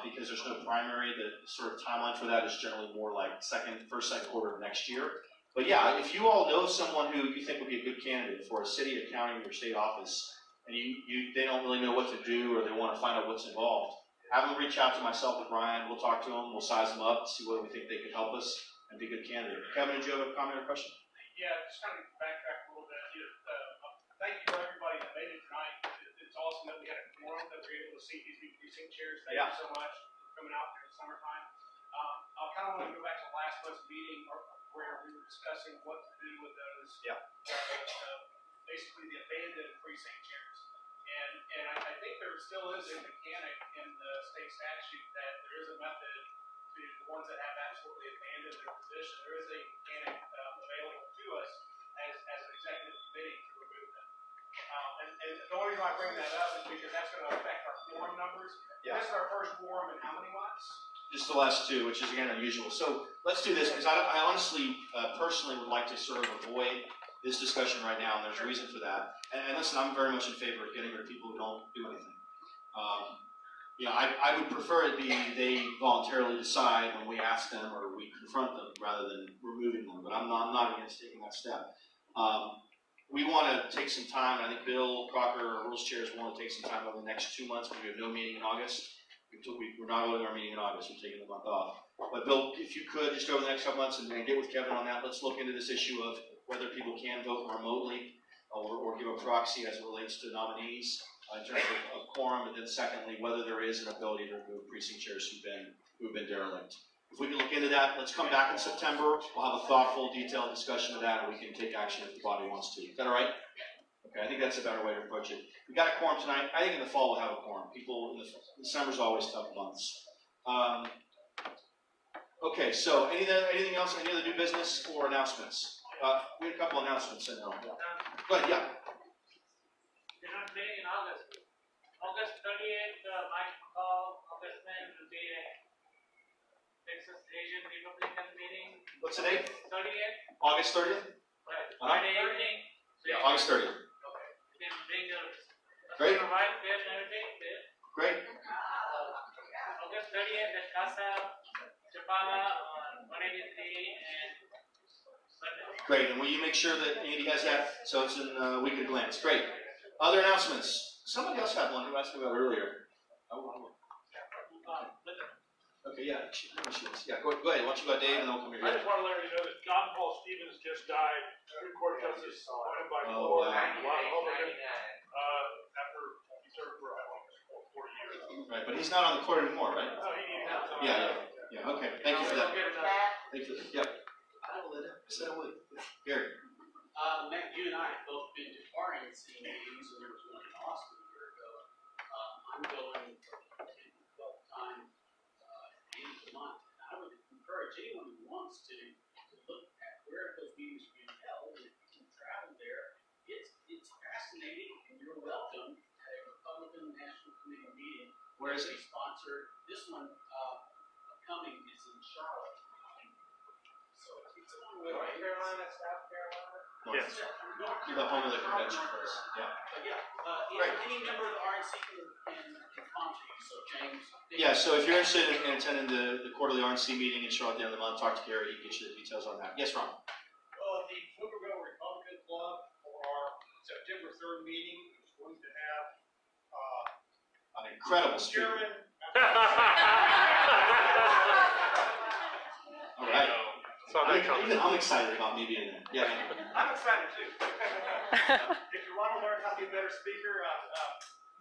Because there's no primary, the sort of timeline for that is generally more like first, second quarter of next year. But yeah, if you all know someone who you think would be a good candidate for a city, a county, or state office, and they don't really know what to do or they want to find out what's involved, have them reach out to myself or Brian. We'll talk to them, we'll size them up, see what we think they could help us, and be a good candidate. Kevin, did you have a comment or question? Yeah, just kind of backtrack a little bit. Thank you to everybody that made it tonight. It's awesome that we had a forum that we were able to see these new precinct chairs. Thank you so much for coming out during the summertime. I kind of want to go back to last month's meeting where we were discussing what to do with those, basically the abandoned precinct chairs. And I think there still is a mechanic in the state statute that there is a method to the ones that have absolutely abandoned their position. There is a mechanic available to us as an executive committee to remove them. And the only reason I bring that up is because that's going to affect our quorum numbers. Yeah. This is our first quorum in how many months? Just the last 2, which is again unusual. So let's do this because I honestly, personally would like to sort of avoid this discussion right now, and there's a reason for that. And listen, I'm very much in favor of getting rid of people who don't do anything. I would prefer it be they voluntarily decide when we ask them or we confront them rather than removing them. But I'm not against taking that step. We want to take some time, and I think Bill Crocker, our rules chairs, want to take some time over the next 2 months because we have no meeting in August. We're not holding our meeting in August. We're taking a month off. But Bill, if you could, just over the next couple months and get with Kevin on that, let's look into this issue of whether people can vote remotely or give a proxy as it relates to nominees in terms of quorum, and then secondly, whether there is an ability to remove precinct chairs who've been derelict. If we can look into that, let's come back in September. We'll have a thoughtful, detailed discussion of that, and we can take action if the body wants to. Is that all right? Okay, I think that's a better way to approach it. We got a quorum tonight. I think in the fall we'll have a quorum. People, December's always tough months. Okay, so anything else, any other new business or announcements? We had a couple announcements in there. Go ahead, yeah. They're not meeting in August. August 30th, Mike called, August 10th will be a Texas Asian Republican meeting. What's the date? 30th. August 30th? Right. Friday evening. Yeah, August 30th. Okay. You can bring your Great. wife there and everything there. Great. August 30th at Casa Chapala on 183 and Sunday. Great, and will you make sure that Andy has that so it's in a week at a glance? Great. Other announcements? Somebody else had one who asked me about earlier. Okay, yeah, yeah. Go ahead. Why don't you go, Dave, and then we'll come here. I just want to let you know that John Paul Stevens just died. Supreme Court Justice appointed by Oh, wow. after he served for 4 years. Right, but he's not on the court anymore, right? Oh, Yeah. Okay. Thank you for that. Thank you. Yep. I said I would. Gary. Matt, you and I have both been to RNC meetings, and there was one in Austin a year ago. I'm going for the 12th time at the end of the month. And I would encourage anyone who wants to look at where those meetings are being held, and if you can travel there, it's fascinating, and you're welcome at a Republican National Committee meeting. Where is it? Sponsored. This one upcoming is in Charlotte. So it's a long way. North Carolina, South Carolina. Yes. The home of the convention place. Yeah. But yeah, any member of the RNC can sponsor you. So James. Yeah. So if you're interested in attending the quarterly RNC meeting in Charlotte at the end of the month, talk to Gary. He can get you the details on that. Yes, Ron. The Pflugerville Republican Club for our September 3rd meeting is going to have An incredible speaker. All right. I'm excited about me being there. Yeah. I'm excited too. If you want to learn how to be a better speaker,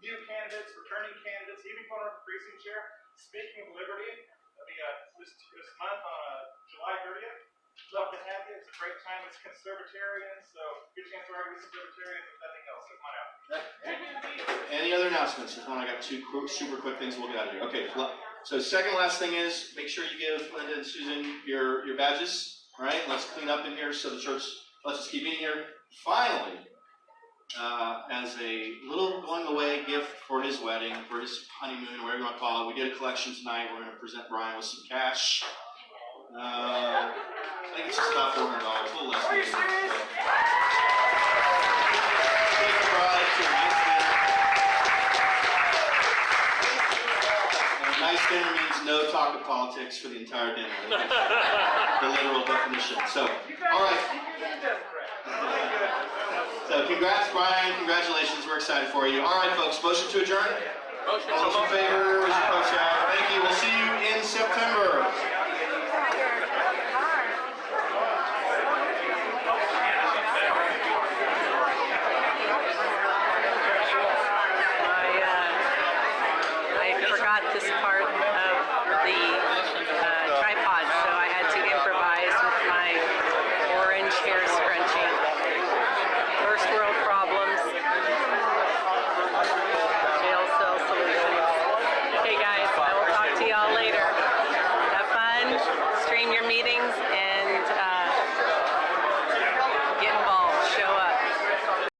new candidates, returning candidates, even going to precinct chair, speaking of liberty, it'll be this month on July 30th. Love to have you. It's a great time. It's conservatarian, so good chance to argue with conservatarians if nothing else. So come on out. Any other announcements? There's one. I got two super quick things we'll get out of here. Okay. So second last thing is make sure you give Linda and Susan your badges. All right. Let's clean up in here so the church lets us keep eating here. Finally, as a little going away gift for his wedding, for his honeymoon, whatever you want to call it, we did a collection tonight. We're going to present Brian with some cash. I think it's just about $400, a little less. Are you serious? Nice dinner means no talk of politics for the entire dinner. The literal definition. So, all right. So, congrats, Brian. Congratulations. We're excited for you. All right, folks. Motion to adjourn. All those in favor, raise your votes. Thank you. We'll see you in September.